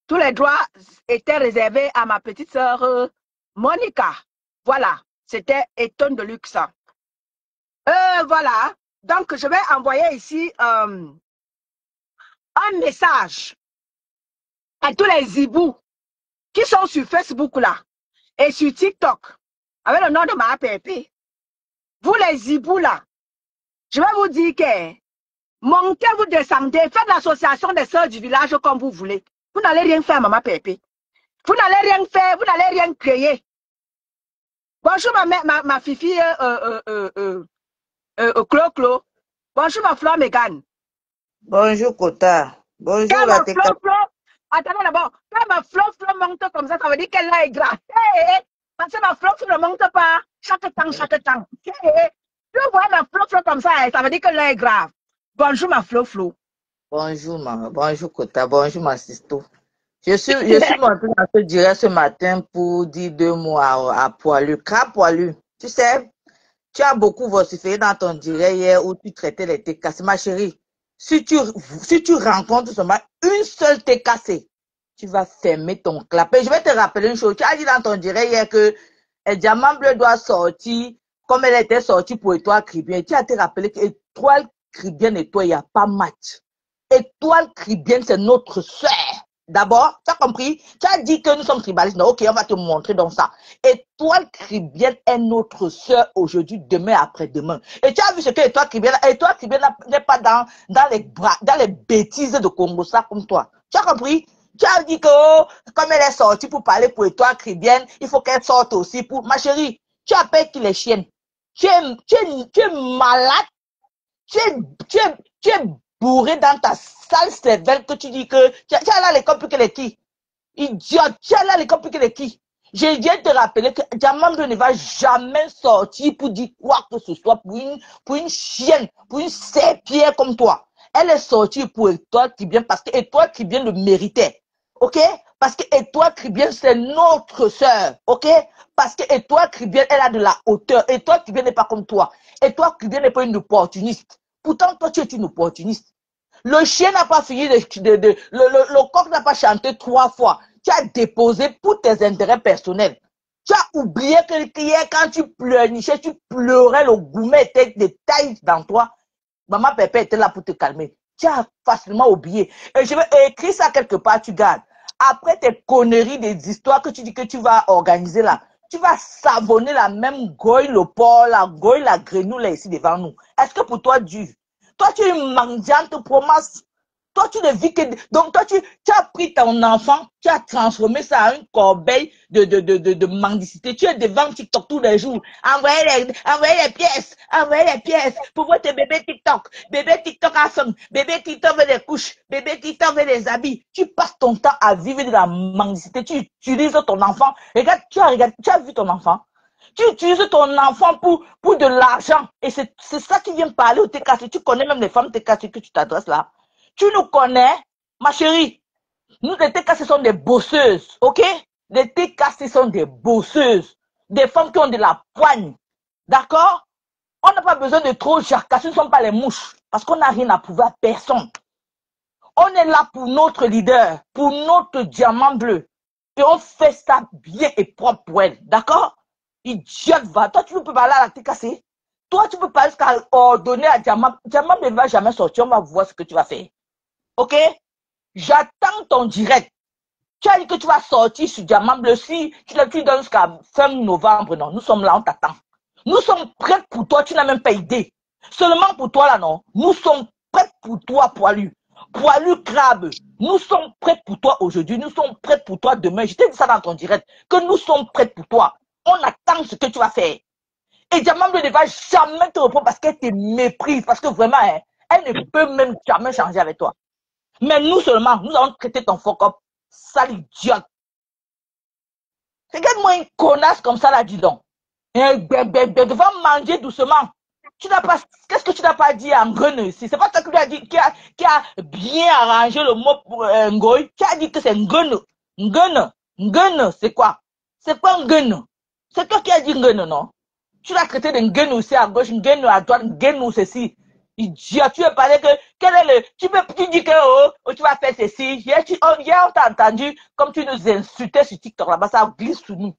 tous les droits étaient réservés à ma petite sœur Monica. Voilà, c'était Étonne de luxe. Voilà, donc je vais envoyer ici un message à tous les zibous qui sont sur Facebook là et sur TikTok avec le nom de ma APP. Vous les zibous là, je vais vous dire que montez, vous descendez, faites l'association des sœurs du village comme vous voulez. Vous n'allez rien faire, maman Pépé. Vous n'allez rien faire, vous n'allez rien créer. Bonjour ma fifi Clo. Bonjour ma Flore Mégane. Bonjour Kota. Bonjour Quand la ma Flo, attendez d'abord, quand ma Flo monte comme ça veut dire qu'elle est grave. Parce que ma Flo ne monte pas chaque temps. Tu vois ma Flo comme ça veut dire qu'elle est grave. Bonjour ma Flo. Bonjour maman, bonjour Kota, bonjour ma sisto. Je suis montée dans ce direct ce matin pour dire 2 mots à Poilu. Crap Poilu, tu sais, tu as beaucoup vociféré dans ton direct hier où tu traitais les TKC. Ma chérie, si tu rencontres seulement une seule TKC, tu vas fermer ton clap. Et je vais te rappeler une chose. Tu as dit dans ton direct hier que Diamant Bleu doit sortir comme elle était sortie pour Étoile Cribienne. Tu as te rappelé qu'Étoile Cribienne et toi, il n'y a pas match. Étoile Cribienne, c'est notre sœur. D'abord, tu as compris? Tu as dit que nous sommes tribalistes. Non, ok, on va te montrer dans ça. Étoile Cribienne est notre sœur aujourd'hui, demain, après-demain. Et tu as vu ce que Étoile Cribienne n'est pas dans les bêtises de Congo, ça comme toi. Tu as compris? Tu as dit que, oh, comme elle est sortie pour parler pour Étoile Cribienne, il faut qu'elle sorte aussi pour... Ma chérie, tu appelles qui les chiennes? Tu es malade. Tu es bourré dans ta sale cervelle que tu dis que tu as là l'école plus que les qui. Idiote, tu as là l'école plus que les qui. Je viens te rappeler que Diamant Bleu ne va jamais sortir pour dire quoi que ce soit pour une chienne, pour une serpillère comme toi. Elle est sortie pour Étoile Cribienne parce que Étoile Cribienne le méritait. Ok? Parce que Étoile Cribienne, c'est notre sœur. Ok? Parce que Étoile Cribienne, elle a de la hauteur. Étoile Cribienne n'est pas comme toi. Étoile Cribienne n'est pas une opportuniste. Pourtant, toi, tu es une opportuniste. Le chien n'a pas fini le coq n'a pas chanté 3 fois. Tu as déposé pour tes intérêts personnels. Tu as oublié que hier, quand tu pleurnichais, tu pleurais, le gourmet était des tailles dans toi. Maman Pépé était là pour te calmer. Tu as facilement oublié. Et je vais écrire ça quelque part, tu gardes. Après tes conneries des histoires que tu dis que tu vas organiser là, tu vas savonner la même goille, le porc, la goille, la grenouille là ici devant nous. Est-ce que pour toi, Dieu, toi tu es une mendiante promesse? Toi, tu ne vis que... Donc, toi, tu as pris ton enfant, tu as transformé ça en une corbeille de mendicité. Tu es devant TikTok tous les jours. Envoyez les pièces pour votre bébé TikTok. Bébé TikTok a faim. Bébé TikTok veut des couches. Bébé TikTok veut des habits. Tu passes ton temps à vivre de la mendicité. Tu utilises ton enfant. Regarde, tu as vu ton enfant. Tu utilises ton enfant pour de l'argent. Et c'est ça qui vient parler au TKC. Tu connais même les femmes TKC que tu t'adresses là. Tu nous connais, ma chérie. Nous, les TKC sont des bosseuses, ok? Les TKC sont des bosseuses. Des femmes qui ont de la poigne. D'accord? On n'a pas besoin de trop jarcasser. Ce ne sont pas les mouches. Parce qu'on n'a rien à prouver à personne. On est là pour notre leader, pour notre diamant bleu. Et on fait ça bien et propre pour elle. D'accord? Idiote, va. Toi, tu ne peux pas aller à la TKC. Toi, tu ne peux pas jusqu'à ordonner à Diamant. Diamant ne va jamais sortir. On va voir ce que tu vas faire. Ok? J'attends ton direct. Tu as dit que tu vas sortir sur Diamant Bleu. Si tu donnes jusqu'à fin novembre, non. Nous sommes là, on t'attend. Nous sommes prêts pour toi. Tu n'as même pas idée. Seulement pour toi, là, non. Nous sommes prêts pour toi, poilu. Poilu crabe. Nous sommes prêts pour toi aujourd'hui. Nous sommes prêts pour toi demain. Je t'ai dit ça dans ton direct. Que nous sommes prêts pour toi. On attend ce que tu vas faire. Et Diamant Bleu ne va jamais te répondre parce qu'elle te méprise. Parce que vraiment, hein, elle ne peut même jamais changer avec toi. Mais nous seulement, nous allons traiter ton fuck up. Sale idiote. Regarde-moi une connasse comme ça là, dis donc. Devant manger doucement. Tu n'as pas, qu'est-ce que tu n'as pas dit à Ngone ici? C'est pas toi qui lui a dit, qui a bien arrangé le mot pour Ngoy. Tu as dit que c'est Ngone. Ngone, c'est quoi? C'est quoi Ngone? C'est toi qui as dit Ngone, non? Tu l'as traité de Ngone aussi à gauche, Ngone à droite, Ngone ceci. Idiot, tu veux parler que, quel est le, tu dis que, oh, tu vas faire ceci. Hier, on t'a entendu, comme tu nous insultais sur TikTok là-bas, ça glisse sur nous.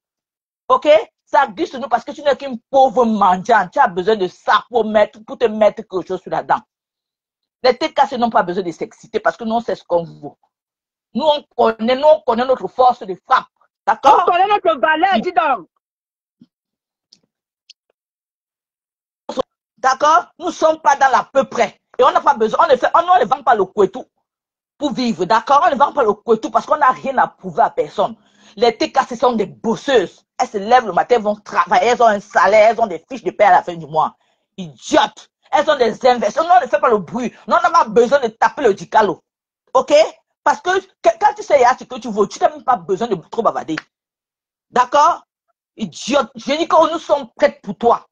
Ok? Ça glisse sur nous parce que tu n'es qu'une pauvre mendiante. Tu as besoin de ça pour te mettre quelque chose sur la dent. Les TKC n'ont pas besoin de s'exciter parce que nous, on sait ce qu'on vaut. Nous, on connaît notre force de frappe. D'accord? On connaît notre valeur, dis donc. D'accord? Nous ne sommes pas dans l'à peu près. Et on n'a pas besoin, on ne vend pas le couetou pour vivre. D'accord? On ne vend pas le couetou parce qu'on n'a rien à prouver à personne. Les TKC sont des bosseuses. Elles se lèvent le matin, vont travailler, elles ont un salaire, elles ont des fiches de paie à la fin du mois. Idiotes. Elles ont des investissements. On ne fait pas le bruit. On n'a pas besoin de taper le dicalo. Ok? Parce que quand tu sais ce que tu veux, tu n'as même pas besoin de trop bavarder. D'accord? Idiote. Je dis que nous sommes prêts pour toi.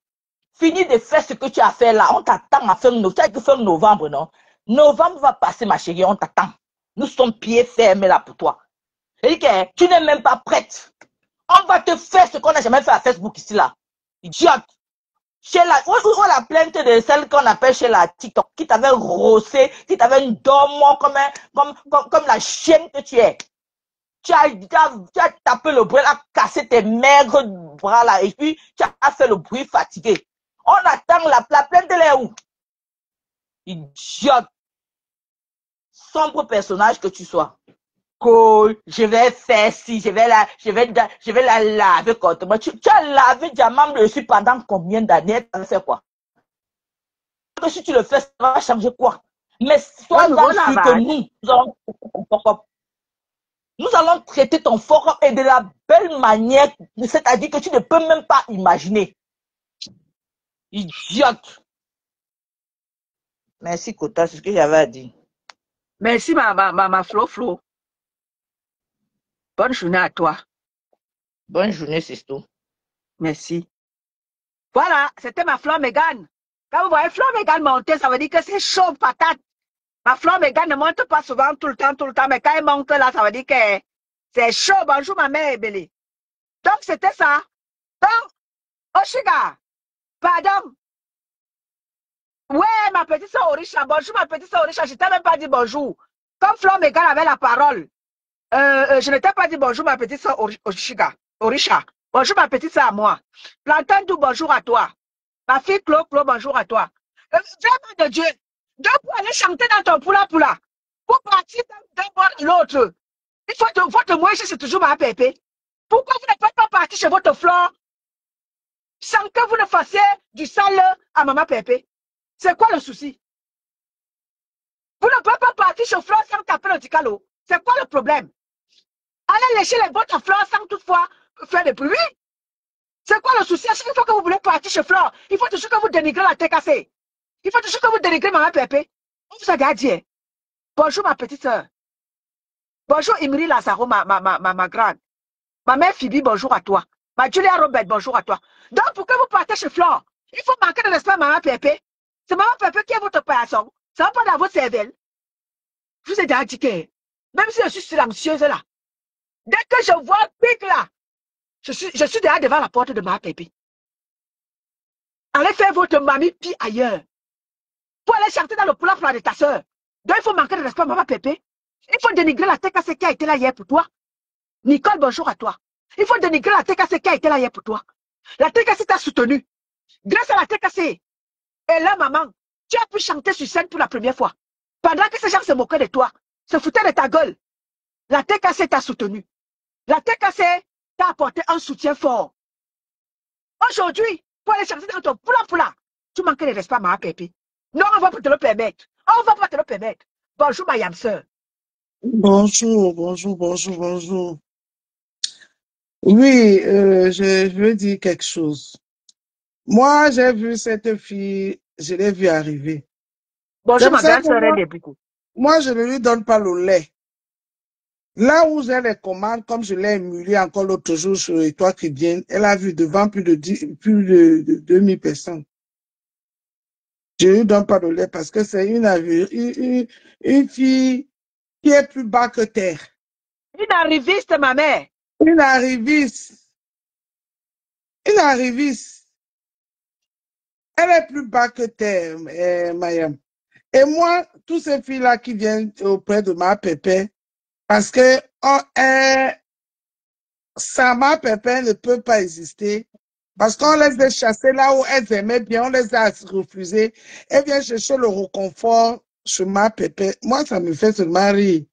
Finis de faire ce que tu as fait là. On t'attend à fin novembre. Tu as dit fin novembre, non? Novembre va passer, ma chérie. On t'attend. Nous sommes pieds fermés là pour toi. Et que tu n'es même pas prête. On va te faire ce qu'on n'a jamais fait à Facebook ici là. Idiote. Chez la, ou la plainte de celle qu'on appelle chez la TikTok, qui t'avait rossé, qui t'avait une dormoir comme la chienne que tu es. Tu as tapé le bruit, là, cassé tes maigres bras là, et puis tu as fait le bruit fatigué. On attend la plainte de là où? Idiote. Sombre personnage que tu sois. Cool, je vais faire ci, je vais la laver correctement. Tu as lavé Diamant Bleu dessus pendant combien d'années? Tu as fait quoi? Que si tu le fais, ça va changer quoi? Mais sois sûr que nous allons traiter ton forum et de la belle manière, c'est-à-dire que tu ne peux même pas imaginer. Idiote. Merci Kota, c'est ce que j'avais à dire. Merci ma Flo. Bonne journée à toi. Bonne journée, c'est tout. Merci. Voilà, c'était ma Flo Mégane. Quand vous voyez Flo Mégane monter, ça veut dire que c'est chaud patate. Ma Flo Mégane ne monte pas souvent tout le temps, mais quand elle monte là, ça veut dire que c'est chaud. Bonjour ma mère Ebele. Donc c'était ça. Donc, Oshiga, pardon. Ouais, ma petite soeur Orisha, bonjour ma petite soeur Orisha, je t'ai même pas dit bonjour. Comme Flo Mégane avait la parole. Je ne t'ai pas dit bonjour ma petite soeur Orisha. Bonjour ma petite soeur à moi. Plantain Dou, bonjour à toi. Ma fille Clo, bonjour à toi. Vraiment de Dieu. Donc pour aller chanter dans ton poula, pour partir d'un bord à l'autre, il faut votre moyen, c'est toujours ma pépé. Pourquoi vous ne faites pas partir chez votre flore sans que vous ne fassiez du sale à maman pépé? C'est quoi le souci? Vous ne pouvez pas partir chez Flore sans taper le ticalo. C'est quoi le problème? Allez lécher les bottes à Flore sans toutefois faire des bruit. C'est quoi le souci? À chaque fois que vous voulez partir chez Flore, il faut toujours que vous dénigrez la tête cassée. Il faut toujours que vous dénigrez Maman Pépé. On vous a déjà dit. Hein? Bonjour ma petite soeur. Bonjour Imri Lazaro, ma grande. Ma mère Phoebe, bonjour à toi. Ma Julia Robert, bonjour à toi. Donc, pour que vous partez chez Flore, il faut manquer de respect à Maman Pépé. C'est Maman Pépé qui est votre personne. Ça va pas dans votre cervelle. Je vous ai déjà dit que, même si je suis silencieuse là, dès que je vois Pic là, je suis déjà devant la porte de Maman Pépé. Allez faire votre mamie pis ailleurs. Pour aller chanter dans le plat de ta soeur. Donc, il faut manquer de respect à Maman Pépé. Il faut dénigrer la TKC qui a été là hier pour toi. Nicole, bonjour à toi. Il faut dénigrer la TKC qui a été là hier pour toi. La TKC t'a soutenu. Grâce à la TKC. Et là, maman, tu as pu chanter sur scène pour la première fois. Pendant que ces gens se moquaient de toi, se foutaient de ta gueule. La TKC t'a soutenu. La TKC t'a apporté un soutien fort. Aujourd'hui, pour aller chanter dans ton poula, tu manques de respect à Maman Pépé. Non, on va pas te le permettre. On va pas te le permettre. Bonjour, ma yam sœur. Bonjour, bonjour, bonjour, bonjour. Oui, je veux dire quelque chose. Moi, j'ai vu cette fille, je l'ai vue arriver. Bonjour, ma C'est ça grande que sœur Reine des Boucous. moi, je ne lui donne pas le lait. Là où j'ai les commandes, comme je l'ai émulé encore l'autre jour sur les toits qui viennent, elle a vu devant plus de 2000 personnes. Je ne lui donne pas le lait parce que c'est une fille qui est plus bas que terre. Une arriviste, ma mère. Une arriviste. Une arriviste. Elle est plus bas que terre, Mayam. Et moi, tous ces filles-là qui viennent auprès de ma pépé, parce que ça, ma pépé ne peut pas exister, parce qu'on les a chassées là où elles aimaient bien, on les a refusées. Elles viennent chercher le réconfort chez ma pépé. Moi, ça me fait seulement rire.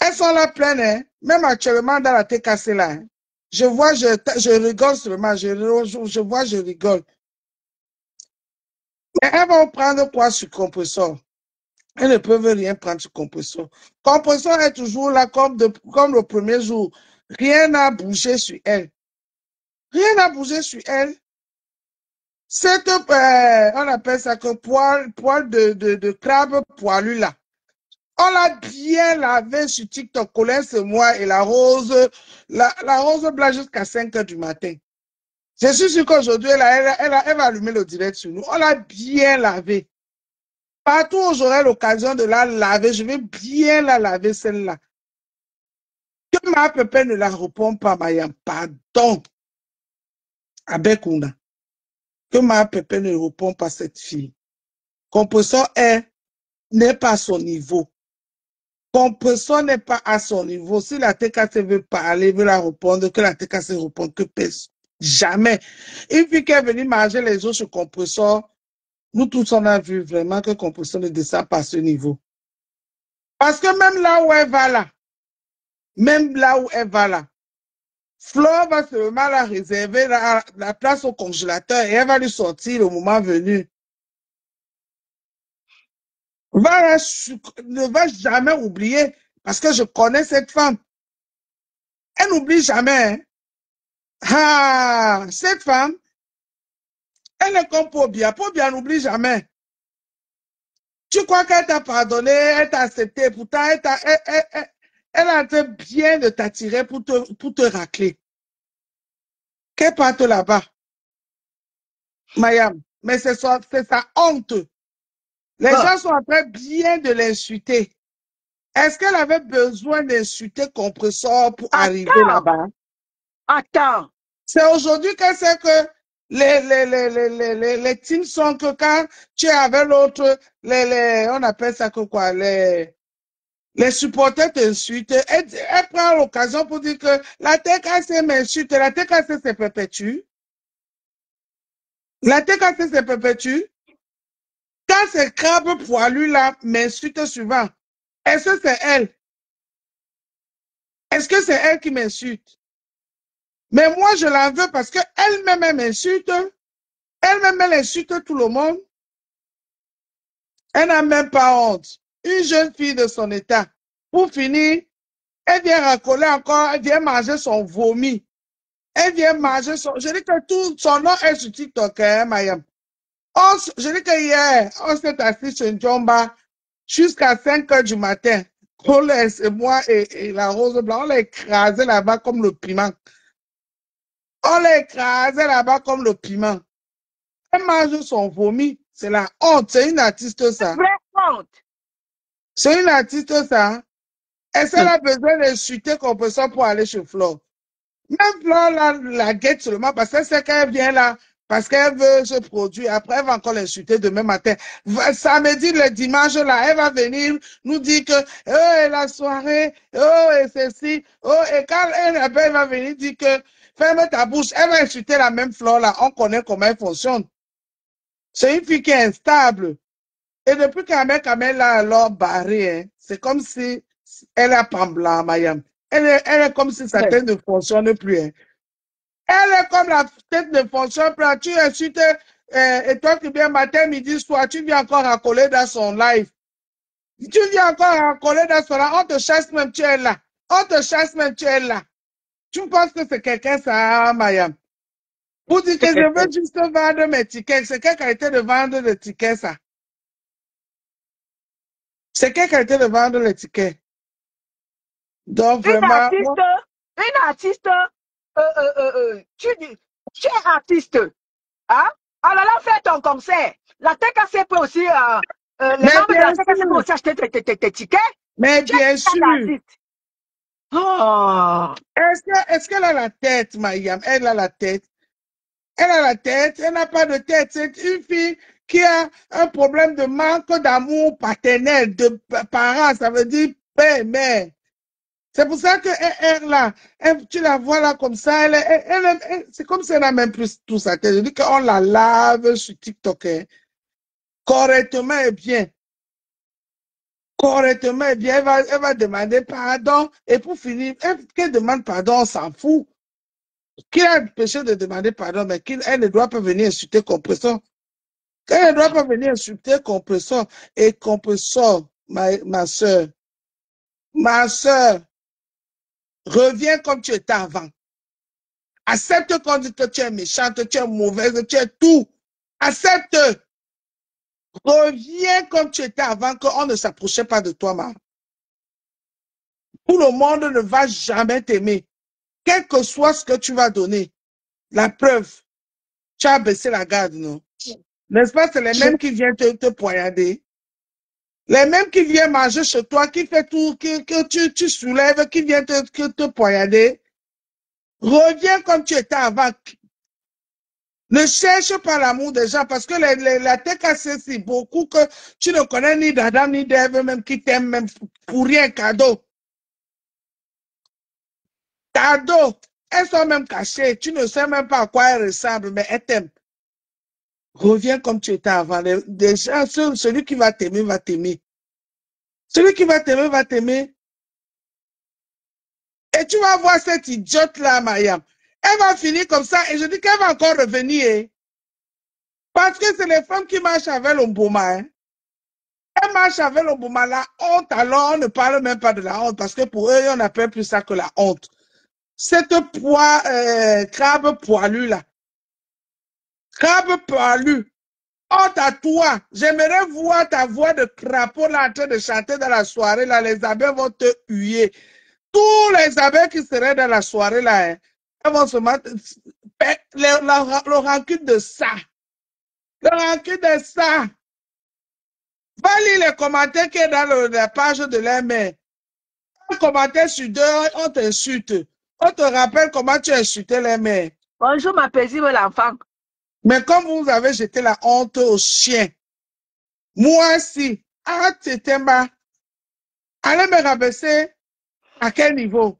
Elles sont là pleines, hein? Même actuellement dans la tête cassée là. Hein? Je vois, je rigole seulement, je vois, je rigole. Mais elles vont prendre quoi sur compresseur? Elles ne peuvent rien prendre sur compresseur. Compresseur est toujours là comme le premier jour. Rien n'a bougé sur elle. Rien n'a bougé sur elle. C'est on appelle ça que poil de crabe poilu là. On l'a bien lavé sur TikTok, Colin, c'est moi et la rose blanche jusqu'à 5 h du matin. Je suis sûr qu'aujourd'hui, elle va allumer le direct sur nous. On l'a bien lavé. Partout où j'aurai l'occasion de la laver, je vais bien la laver, celle-là. Que ma pépé ne la répond pas, Mayam. Pardon. Avec Ouna. Que ma pépé ne répond pas cette fille. Compresseur n'est pas à son niveau. Compresseur n'est pas à son niveau. Si la TKC veut parler, veut la répondre, que la TKC réponde, que personne. Jamais. Une fille qui est venue manger les os sur compresseur, nous tous on a vu vraiment que compresseur ne descend pas à ce niveau. Parce que même là où elle va là, Flore va seulement la réserver la place au congélateur et elle va lui sortir le moment venu. Ne va jamais oublier parce que je connais cette femme. Elle n'oublie jamais. Hein. Ah, cette femme, elle est comme Pobia. Pobia n'oublie jamais. Tu crois qu'elle t'a pardonné, elle t'a accepté, pourtant elle a été bien de t'attirer pour te racler. Qu'elle parte là-bas. Mayam, mais c'est sa honte. Les gens sont en train bien de l'insulter. Est-ce qu'elle avait besoin d'insulter compresseur pour arriver là-bas? Attends. C'est aujourd'hui qu'elle sait que les teams sont que quand tu es avec l'autre, on appelle ça que quoi, les supporters t'insultent. Elle prend l'occasion pour dire que la TKC m'insulte, la TKC se perpétue. La TKC se perpétue. Quand ces crabes poilus là m'insultent souvent, est-ce que c'est elle? Est-ce que c'est elle qui m'insulte? Mais moi, je l'en veux parce qu'elle-même, elle m'insulte. Elle-même, elle insulte tout le monde. Elle n'a même pas honte. une jeune fille de son état. Pour finir, elle vient racoler encore, elle vient manger son vomi. Elle vient manger son... Je dis que tout son nom est sur TikTok, hein, Mayam. Je dis que hier, on s'est assis chez Njomba jusqu'à 5 heures du matin. Colès et moi et la Rose Blanc, on l'a écrasé là-bas comme le piment. On l'a écrasé là-bas comme le piment. Elle mange son vomi. C'est la honte. C'est une artiste, ça. Vraie honte. C'est une artiste, ça. Est-ce qu'elle a besoin d'insulter Compressor pour aller chez Flo? Même Flo, la guette seulement parce qu'elle sait qu'elle vient là, parce qu'elle veut se produire. Après, elle va encore l'insulter demain matin. Samedi, le dimanche, là, elle va venir nous dire que, oh, et la soirée, oh, et ceci, oh, et quand elle va venir dire que, ferme ta bouche, elle va insulter la même Flo là. On connaît comment elle fonctionne. C'est une fille qui est instable. Et depuis qu'Amel l'a alors barré, hein, c'est comme si elle a pambla, Mayam. Elle est comme si sa tête ne fonctionne plus. Hein. Elle est comme la tête ne fonctionne plus. Tu insultes, et toi qui viens matin, midi, soir, tu viens encore racoler dans son live. Tu viens encore racoler dans son live. On te chasse même, tu es là. On te chasse même, tu es là. Tu penses que c'est quelqu'un, ça, Mayam? Vous dites que je veux juste vendre mes tickets. C'est quelle qualité de vendre des tickets, ça? C'est quelle qualité de vendre les tickets? Donc, vraiment. Une artiste, tu es artiste. Hein? Alors là, fais ton concert. La TKC peut aussi, les membres de la TKC peuvent aussi acheter tes tickets. Mais bien sûr. Oh. Est-ce qu'elle a la tête, Mayam? Elle a la tête. Elle a la tête, elle n'a pas de tête. C'est une fille qui a un problème de manque d'amour paternel, de parents, ça veut dire père, mère. C'est pour ça que elle, là, tu la vois là comme ça, c'est comme si elle n'a même plus tout sa tête. Je dis qu'on la lave sur TikTok, hein. Correctement et bien. Correctement et bien, elle va demander pardon. Et pour finir, qu'elle demande pardon, on s'en fout. Qui a le péché de demander pardon, mais elle ne doit pas venir insulter Compressor. Elle ne doit pas venir insulter Compressor. Et Compressor, ma soeur, reviens comme tu étais avant. Accepte qu'on dit que tu es méchante, tu es mauvaise, tu es tout. Accepte. Reviens comme tu étais avant, qu'on ne s'approchait pas de toi, ma. Tout le monde ne va jamais t'aimer. Quel que soit ce que tu vas donner. La preuve, tu as baissé la garde, non? N'est-ce pas? C'est les mêmes qui viennent te poignarder. Les mêmes qui viennent manger chez toi, qui fait tout, que tu soulèves, qui viennent te poignarder. Reviens comme tu étais avant. Ne cherche pas l'amour des gens parce que la TKC, c'est beaucoup que tu ne connais ni d'Adam ni d'Ève, même qui t'aiment même pour rien, cadeau. Cadeau. Elles sont même cachées. Tu ne sais même pas à quoi elles ressemblent, mais elles t'aiment. Reviens comme tu étais avant. Les gens, celui qui va t'aimer, va t'aimer. Celui qui va t'aimer, va t'aimer. Et tu vas voir cette idiote-là, Mayam. Elle va finir comme ça et je dis qu'elle va encore revenir. Hein. Parce que c'est les femmes qui marchent avec l'Omboma. Hein. Elles marchent avec l'Omboma. La honte, alors on ne parle même pas de la honte parce que pour eux, on n'appelle plus ça que la honte. Cette crabe poilu là. Crabe poilu. Honte à toi. J'aimerais voir ta voix de crapaud là en train de chanter dans la soirée là. Les abeilles vont te huer. Tous les abeilles qui seraient dans la soirée là, hein, elles vont se mettre le rancune de ça. Le rancune de ça. Va lire les commentaires qui est dans la page de leur mère. Un commentaire sur deux, on t'insulte. On te rappelle comment tu as insulté les mères. Bonjour ma paisible enfant. Mais comme vous avez jeté la honte aux chiens, moi aussi, arrête tes thèmes. Allez me rabaisser à quel niveau?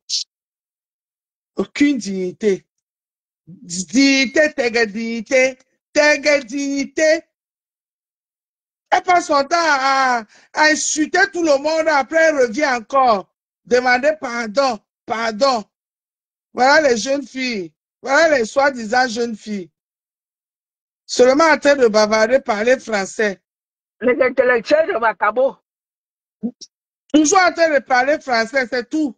Aucune dignité. Dignité. Elle passe son temps à insulter tout le monde, après elle revient encore. Demander pardon. Voilà les jeunes filles. Voilà les soi-disant jeunes filles. Seulement en train de bavarder, parler français. Les intellectuels de Macabo. Toujours en train de parler français, c'est tout.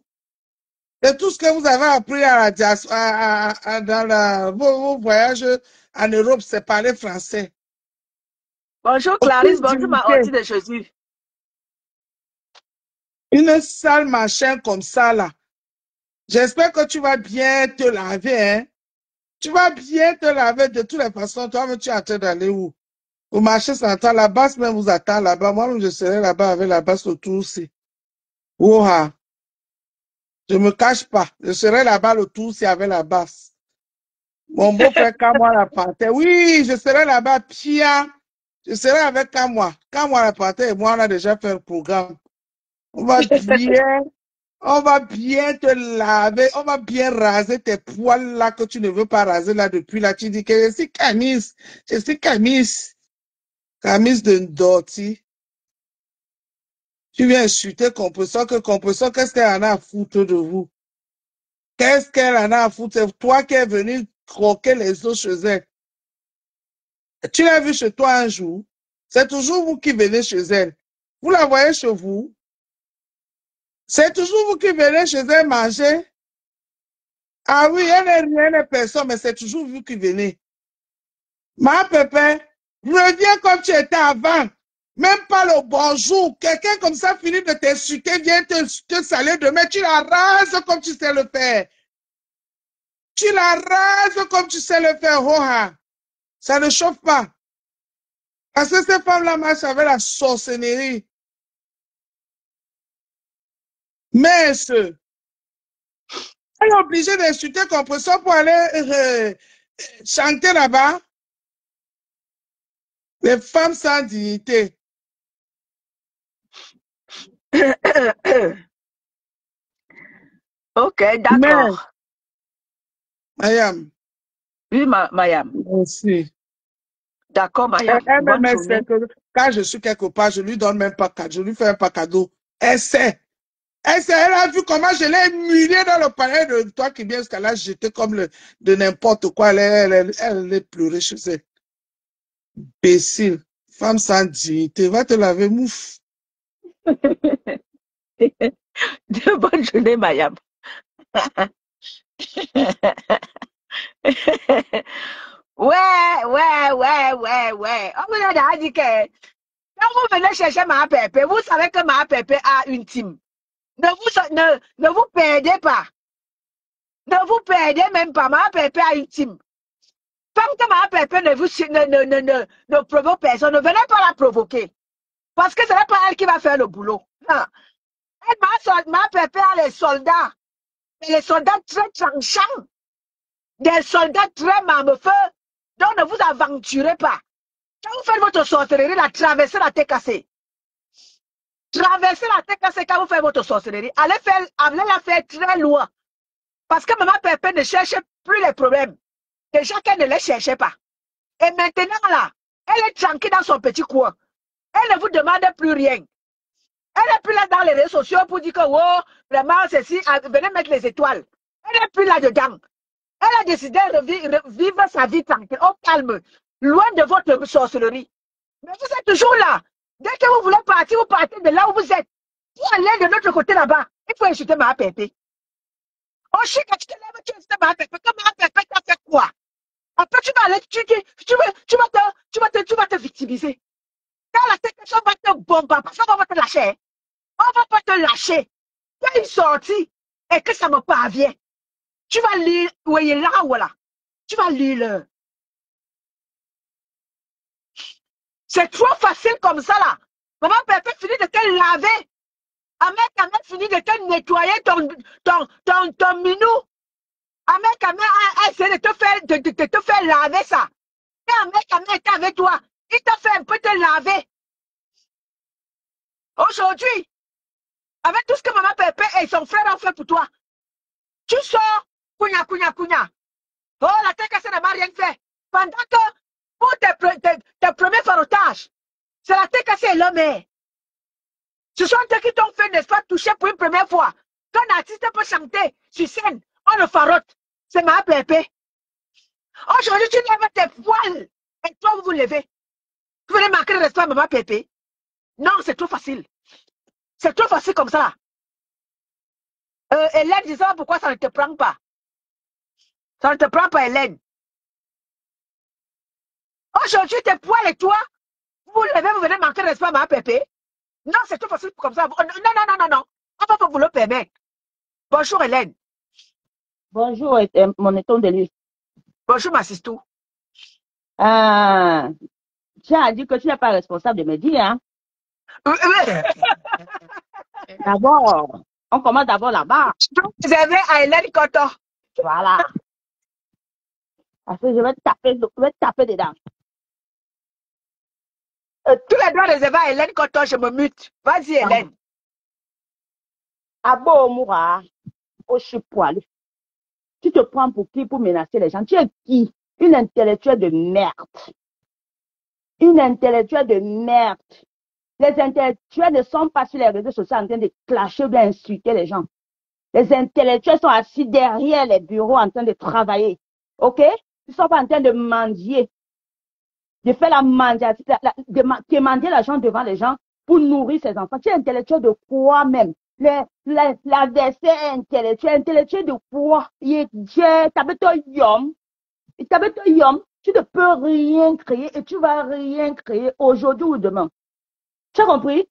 C'est tout ce que vous avez appris à la dans vos voyages en Europe, c'est parler français. Bonjour Clarisse, Aucune bonjour ma dignité. Horty de Jésus. Une sale machin comme ça, là. J'espère que tu vas bien te laver, hein. Tu vas bien te laver de toutes les façons. Toi, tu es en train d'aller où? Au marché central, la basse même vous attend là-bas. Moi-même, je serai là-bas avec la basse autour aussi. Ouah. Je me cache pas. Je serai là-bas le tour aussi avec la basse. Mon beau-frère Kamwa la panthère. Oui, je serai là-bas, Pia. Je serai avec Kamwa. Kamwa la panthère et moi, on a déjà fait un programme. On va bien, on va bien te laver, on va bien raser tes poils là que tu ne veux pas raser là depuis là. Tu dis que je suis Camis. Camis de Ndoti. Tu viens insulter Compresseur, qu'est-ce qu'elle en a à foutre de vous? Qu'est-ce qu'elle en a à foutre? C'est toi qui es venu croquer les os chez elle. Tu l'as vu chez toi un jour. C'est toujours vous qui venez chez elle. Vous la voyez chez vous. C'est toujours vous qui venez chez elle manger. Ah oui, elle n'est rien, elle n'est personne, mais c'est toujours vous qui venez. Ma pépé, reviens comme tu étais avant. Même pas le bonjour. Quelqu'un comme ça finit de t'insulter, vient te saler demain. Tu la rases comme tu sais le faire. Tu la rases comme tu sais le faire. Oh, ça ne chauffe pas. Parce que ces femmes-là marchent avec la sorcellerie. Mais elle est obligée d'insulter Compresseur pour aller chanter là-bas. Les femmes sans dignité. Ok, Mais, d'accord. Mayam, Oui, Mayam. aussi. D'accord, Mayam. Bonne Elle journée. sait que quand je suis quelque part, je lui donne même pas cadeau, je lui fais un pas cadeau. Elle sait. Elle sait, elle a vu comment je l'ai humilié dans le palais de toi qui viens jusqu'à là, jeté comme de n'importe quoi. Elle est pleurée chez elle. Imbécile. Femme sans dignité. Va te laver, mouf. Bonne journée, Mayam. Ouais. On vous a dit que quand vous venez chercher ma pépé, vous savez que ma pépé a une team. Ne vous perdez pas. Ne vous perdez même pas. Ma pépé a une team. Tant que ma pépé ne provoque personne, ne venez pas la provoquer. Parce que ce n'est pas elle qui va faire le boulot. Non. Ma pépé a les soldats. Mais les soldats très tranchants. Des soldats très marmefeux. Donc ne vous aventurez pas. Quand vous faites votre sorcellerie, la traversez la tête cassée. Traversez la tête cassée quand vous faites votre sorcellerie. Allez la faire très loin. Parce que maman Pépé ne cherche plus les problèmes. Déjà qu'elle ne les cherchait pas. Et maintenant là, elle est tranquille dans son petit coin. Elle ne vous demande plus rien. Elle n'est plus là dans les réseaux sociaux pour dire que, oh, vraiment, ceci, venez mettre les étoiles. Elle n'est plus là-dedans. Elle a décidé de vivre sa vie tranquille, au calme, loin de votre sorcellerie. Mais vous êtes toujours là. Dès que vous voulez partir, vous partez de là où vous êtes. Pour aller de l'autre côté là-bas, il faut insulter ma pépé. Oh, chic, tu te lèves, tu insultes ma pépé. Comme ma pépé t'a fait quoi? Après, tu vas aller, tu vas te victimiser. Quand la tête, on va te bombarder, parce qu'on va te lâcher. On va pas te lâcher. Quand il sortit et que ça me parvient, tu vas lire, oui, là, voilà. Tu vas lire. C'est trop facile comme ça, là. Maman Pépé finit de te laver. Ahmed finit de te nettoyer ton minou. Ahmed a essayé de te faire laver ça. Et Ahmed est avec toi. Il t'a fait un peu te laver. Aujourd'hui, avec tout ce que Maman Pépé et son frère ont fait pour toi, tu sors, counya. Oh, la tête cassée n'a rien fait. Pendant que pour tes premiers farotages, c'est la tête cassée et l'homme. Ce sont eux qui t'ont fait, n'est-ce pas, toucher pour une première fois. Quand un artiste peut chanter sur scène, on le farote. C'est ma pépé. Aujourd'hui, tu lèves tes poils et toi, vous vous levez. Vous venez marquer le respect à ma pépé. Non, c'est trop facile. C'est trop facile comme ça. Hélène, je ne sais pas pourquoi ça ne te prend pas. Ça ne te prend pas, Hélène. Aujourd'hui, tes poils et toi, vous levez, vous venez manquer de respect à ma pépé. Non, c'est trop facile comme ça. Non, non, non, non, non. On va pas vous le permettre. Bonjour, Hélène. Bonjour, mon éton de lui. Bonjour, ma sistou. Tu as dit que tu n'es pas responsable de me dire, hein? D'abord, on commence d'abord là-bas. Vous avez à Hélène Koto. Voilà. Parce que je vais taper dedans. Tous les droits réservés à Hélène Koto, je me mute. Vas-y, Hélène. Abo Moura, au poilu. Tu te prends pour qui pour menacer les gens? Tu es qui? Une intellectuelle de merde. Une intellectuelle de merde. Les intellectuels ne sont pas sur les réseaux sociaux en train de clasher ou d'insulter les gens. Les intellectuels sont assis derrière les bureaux en train de travailler. OK? Ils ne sont pas en train de mendier. De faire la mendiation, de quémander l'argent devant les gens pour nourrir ses enfants. Tu es intellectuel de quoi même? L'adversaire intellectuel de quoi? Tu ne peux rien créer et tu vas rien créer aujourd'hui ou demain. Tu as compris?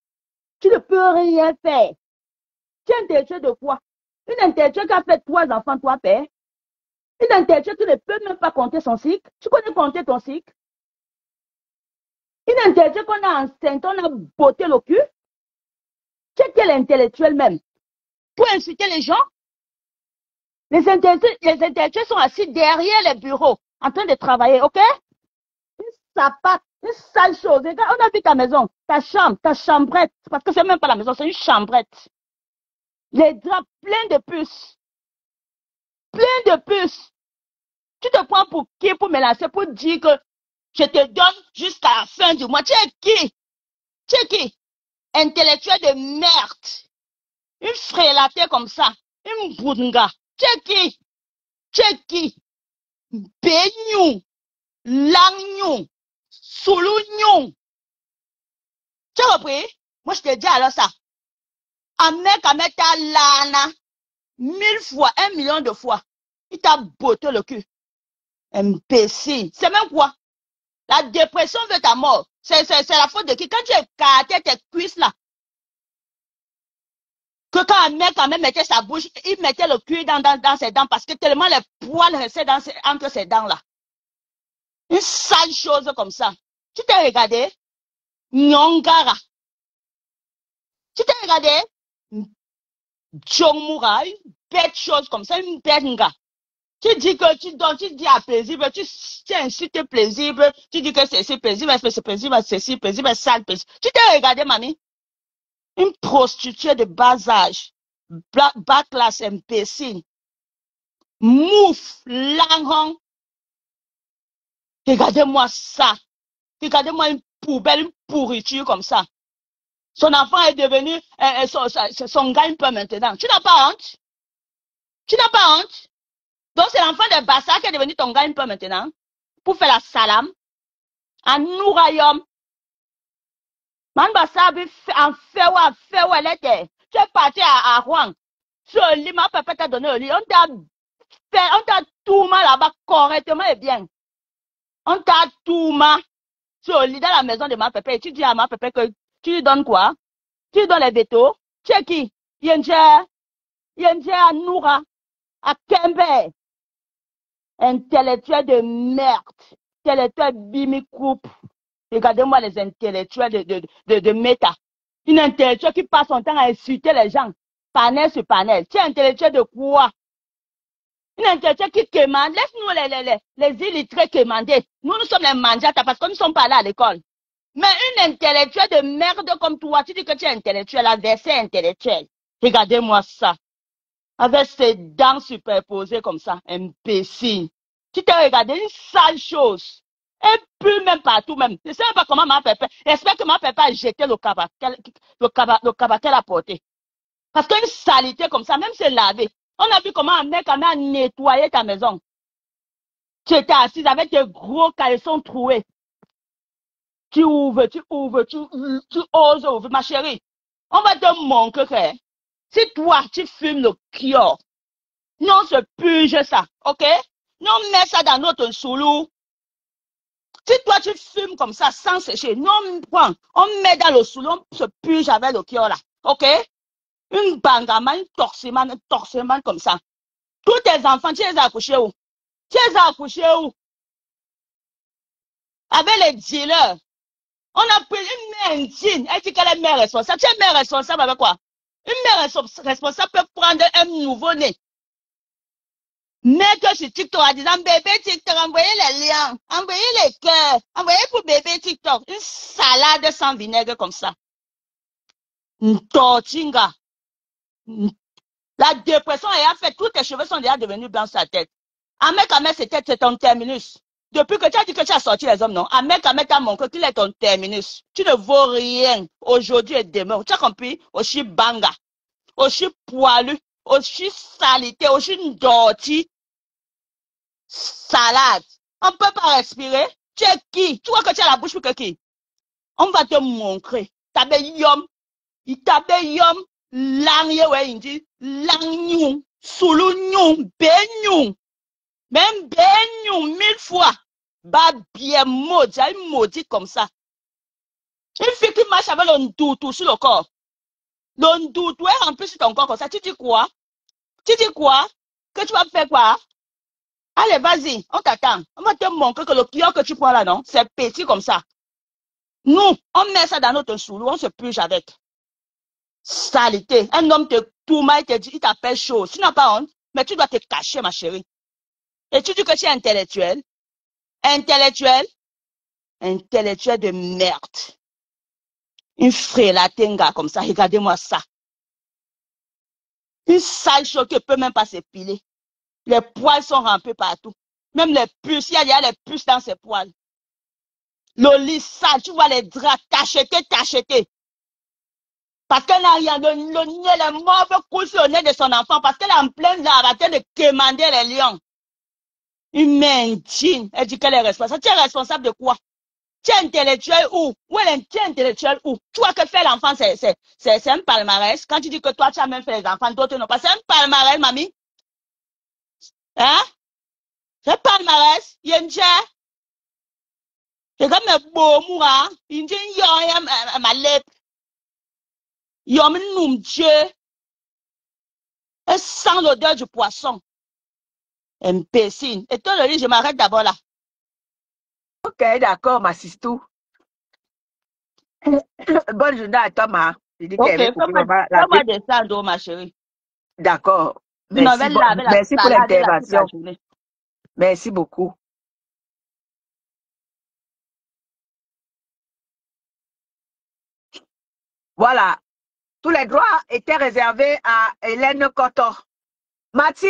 Tu ne peux rien faire. Tu es intellectuel de quoi? Une intellectuelle qui a fait 3 enfants, 3 pères. Une intellectuelle qui ne peut même pas compter son cycle. Tu connais compter ton cycle? Une intellectuelle qu'on a enceinte, on a botté le cul. Tu es quel intellectuel même? Pour insulter les gens? Les intellectuels sont assis derrière les bureaux en train de travailler, OK? Une sale chose. Regarde, on a vu ta maison, ta chambre, ta chambrette. Parce que c'est même pas la maison, c'est une chambrette. Les draps pleins de puces. Plein de puces. Tu te prends pour qui pour me lancer, pour dire que je te donne jusqu'à la fin du mois. Tu es qui? Tu es qui? Intellectuel de merde. Une frélatée comme ça. Une bounga. Tu es qui? Tu es qui? Beignou. Langnou. Soulougnou. Tu as repris? Moi, je te dis alors ça. Amène ta lana. 1000 fois, 1 million de fois. Il t'a botté le cul. Imbécile. C'est même quoi? La dépression veut ta mort. C'est la faute de qui? Quand tu écartais tes cuisses là, que quand un mec quand même mettait sa bouche, il mettait le cuir dans ses dents parce que tellement les poils restaient entre ses dents là. Une sale chose comme ça. Tu t'es regardé? Nyongara. Tu t'es regardé? Jongmoura, une bête chose comme ça, une bête nga. Tu dis que tu dis à paisible, tu insultes paisible, tu dis que c'est paisible, c'est paisible, c'est paisible, sale paisible. Tu t'es regardé, mamie? Une prostituée de bas âge, bas classe, imbécile, mouf, langhong. Regardez-moi ça. Regardez-moi une poubelle, une pourriture comme ça. Son enfant est devenu son gagne-pain maintenant. Tu n'as pas honte? Tu n'as pas honte? Donc c'est l'enfant de Bassa qui est devenu ton gagne-pain maintenant. Pour faire la salam. En Nourayom. Man Bassa en fait où elle était. Tu es parti à Rouen. Sur le lit, ma papa t'a donné le lit. On t'a tout mal là-bas correctement et bien. On t'a tout mal sur le lit dans la maison de ma papa. Et tu dis à ma papa que tu lui donnes quoi? Tu lui donnes les vétos. Tu es qui? Yenje à Noura, à Kembe. Intellectuel de merde. Intellectuel Bimi Coupe. Regardez-moi les intellectuels de méta. Une intellectuelle qui passe son temps à insulter les gens. Panel sur panel. Tu es intellectuel de quoi? Une intellectuelle qui quémande. Laisse-nous les illettrés quémander. Nous sommes les mandiatas parce que nous ne sommes pas là à l'école. Mais une intellectuelle de merde comme toi, tu dis que tu es intellectuel, adversaire intellectuel. Regardez-moi ça. Avec ses dents superposées comme ça, imbécile. Tu t'es regardé une sale chose. Et puis même partout même. Je ne sais pas comment ma papa. J'espère que ma papa a jeté le cabas qu'elle a porté. Parce qu'une saleté comme ça, même se laver. On a vu comment un mec a nettoyé ta maison. Tu étais assise avec tes gros caleçons troués. Tu ouvres, tu oses ouvrir, ma chérie. On va te montrer que si toi, tu fumes le kior, non, se purge ça, ok? Non, mets ça dans notre soulou. Si toi, tu fumes comme ça, sans sécher, non, prends, on met dans le soulou, on se purge avec le kior là, ok? Une bangaman, un torseman comme ça. Tous tes enfants, tu les as accouchés où? Tu les as accouchés où? Avec les dealers. On a pris une mère indigne. Elle dit qu'elle est mère responsable. Tu es mère responsable avec quoi? Une mère responsable peut prendre un nouveau-né. Mettre sur TikTok en disant bébé TikTok, envoyez les liens, envoyez les cœurs, envoyez pour bébé TikTok. Une salade sans vinaigre comme ça. Tortinga. La dépression ayant fait, tous tes cheveux sont déjà devenus blancs sur la tête. Ahmed Ahmed, c'est ton terminus. Depuis que tu as dit que tu as sorti les hommes, non? Ahmed Ahmed t'a montré qu'il est ton terminus. Tu ne vaux rien aujourd'hui et demain. Tu as compris? Aussi banga, aussi poilu, aussi salité, aussi ndorti, salade. On ne peut pas respirer. Tu es qui? Tu vois que tu as la bouche plus que qui? On va te montrer. Tabe yom. Il tabe yom. Lang ye we indi. Lang nyung. Sulu nyung. Ben nyung. Même ben nyung 1000 fois. Bah bien maudit. Une maudite comme ça. Une fille qui marche avec le ndoutou sur le corps. Le ndoutou est rempli sur ton corps comme ça. Tu dis quoi? Tu dis quoi? Que tu vas faire quoi? Allez, vas-y, on t'attend. On va te montrer que le kiosque que tu prends là, non? C'est petit comme ça. Nous, on met ça dans notre soulou, on se purge avec. Salité. Un homme te tourma, il te dit, il t'appelle chaud. Tu n'as pas honte, mais tu dois te cacher, ma chérie. Et tu dis que tu es intellectuel. Intellectuel. Intellectuel de merde. Une frélatenga comme ça, regardez-moi ça. Une sale chose qui ne peut même pas s'épiler. Les poils sont remplis partout. Même les puces, il y a les puces dans ces poils. Le lit sale, tu vois les draps tachetés. Parce qu'elle n'a rien, le nez, les morts coulent sur le nez de son enfant, parce qu'elle est en pleine arrêté de quémander les lions. Une main indigne, elle dit qu'elle est responsable. Tu es responsable de quoi? Tu es intellectuel où? Tu es intellectuel où? Tu vois que faire l'enfant, c'est un palmarès. Quand tu dis que toi, tu as même fait les enfants, d'autres non pas. C'est un palmarès, mamie. Hein? C'est un palmarès. Yenja. C'est comme un beau moura. Il dit, ma lèvre. Yom noum Dieu. Elle sent l'odeur du poisson. Imbécile. Et toi, le lit, je m'arrête d'abord là. Ok, d'accord, ma sistou. Bonne journée à toi, ma. Ok, fais-moi descendre, ma chérie. D'accord. Merci pour l'intervention. Merci beaucoup. Voilà. Tous les droits étaient réservés à Hélène Cotton. Mathieu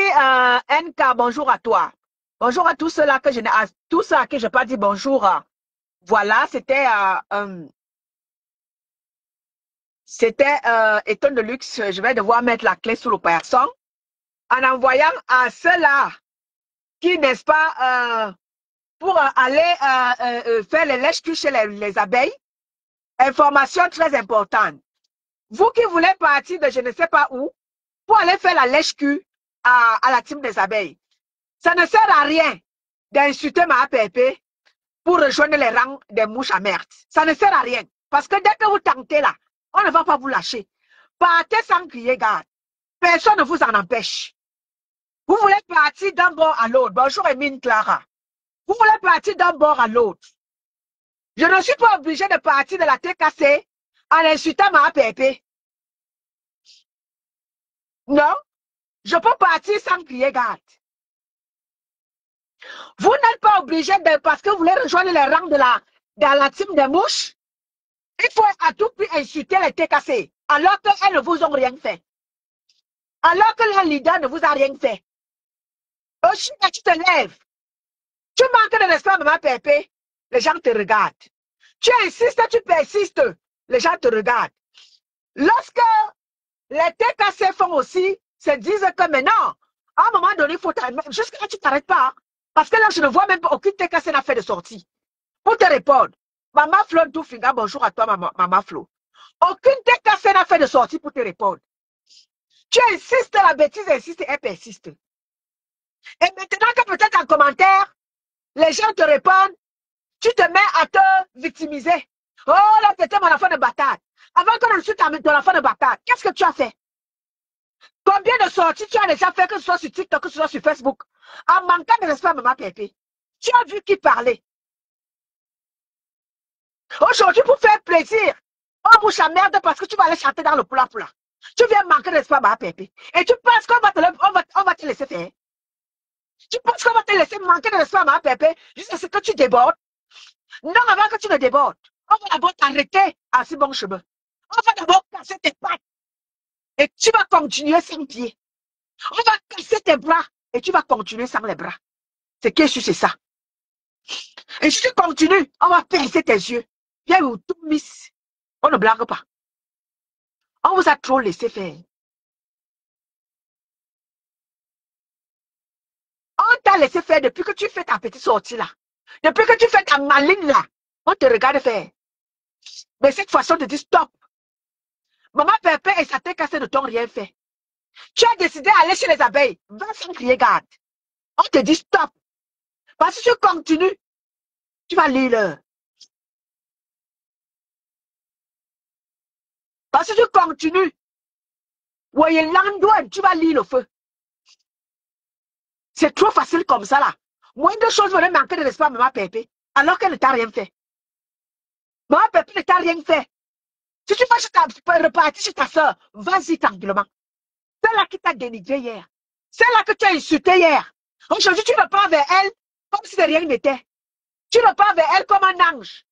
NK, bonjour à toi. Bonjour à tous ceux-là que je n'ai pas dit bonjour. Voilà, c'était Étonne de luxe. Je vais devoir mettre la clé sous le paillasson en envoyant à ceux-là qui, n'est-ce pas, pour aller faire les lèches-culs chez les abeilles. Information très importante. Vous qui voulez partir de je ne sais pas où pour aller faire la lèche-cul à la team des abeilles, ça ne sert à rien d'insulter ma APP pour rejoindre les rangs des mouches à merde. Ça ne sert à rien. Parce que dès que vous tentez là, on ne va pas vous lâcher. Partez sans crier garde. Personne ne vous en empêche. Vous voulez partir d'un bord à l'autre. Bonjour Emine Clara. Vous voulez partir d'un bord à l'autre. Je ne suis pas obligé de partir de la TKC en insultant ma APP. Non, je peux partir sans crier garde. Vous n'êtes pas obligé de, parce que vous voulez rejoindre les rangs dans la team des mouches, il faut à tout prix insulter les TKC, alors qu'elles ne vous ont rien fait. Alors que leur leader ne vous a rien fait. Aussi, tu te lèves. Tu manques de respect, maman Pépé, les gens te regardent. Tu insistes, tu persistes, les gens te regardent. Lorsque les TKC font aussi, se disent que maintenant, à un moment donné, il faut t'arrêter. Jusqu'à là, tu ne t'arrêtes pas. Parce que là, je ne vois même pas aucune TKC n'a fait de sortie. Pour te répondre, Maman Flo Doufinga, bonjour à toi, Maman Flo. Aucune TKC n'a fait de sortie pour te répondre. Tu insistes, la bêtise insiste, elle persiste. Et maintenant que peut-être en commentaire, les gens te répondent, tu te mets à te victimiser. Oh là, c'était mon enfant de bâtard. Avant qu'on ne soit ton enfant de bâtard, qu'est-ce que tu as fait? Combien de sorties tu as déjà fait, que ce soit sur TikTok, que ce soit sur Facebook, en manquant de respect à maman Pépé? Tu as vu qui parlait? Aujourd'hui, pour faire plaisir, on bouche la merde parce que tu vas aller chanter dans le poula-poula. Tu viens manquer de respect à maman Pépé. Et tu penses qu'on va te laisser faire? Tu penses qu'on va te laisser manquer de respect à maman Pépé jusqu'à ce que tu débordes? Non, avant que tu ne débordes, on va d'abord t'arrêter à ce bon chemin. On va d'abord casser tes pattes. Et tu vas continuer sans pied. On va casser tes bras et tu vas continuer sans les bras. C'est que c'est ça. Et si tu continues, on va percer tes yeux. Viens où tout miss. On ne blague pas. On vous a trop laissé faire. On t'a laissé faire depuis que tu fais ta petite sortie là. Depuis que tu fais ta maligne là. On te regarde faire. Mais cette fois-ci, on te dit stop. Maman Pépé et sa tête cassée ne t'ont rien fait. Tu as décidé d'aller chez les abeilles. Va sans crier garde. On te dit stop. Parce que tu continues, tu vas lire. Parce que tu continues, voyez l'endroit, tu vas lire le feu. C'est trop facile comme ça là. Moins de choses vont manquer de respect à maman Pépé, alors qu'elle ne t'a rien fait. Maman Pépé ne t'a rien fait. Si tu vas repartir chez ta soeur, vas-y tranquillement. Celle-là qui t'a dénigré hier. Celle-là que tu as insulté hier. Aujourd'hui, tu repars vers elle comme si de rien n'était. Tu repars vers elle comme un ange.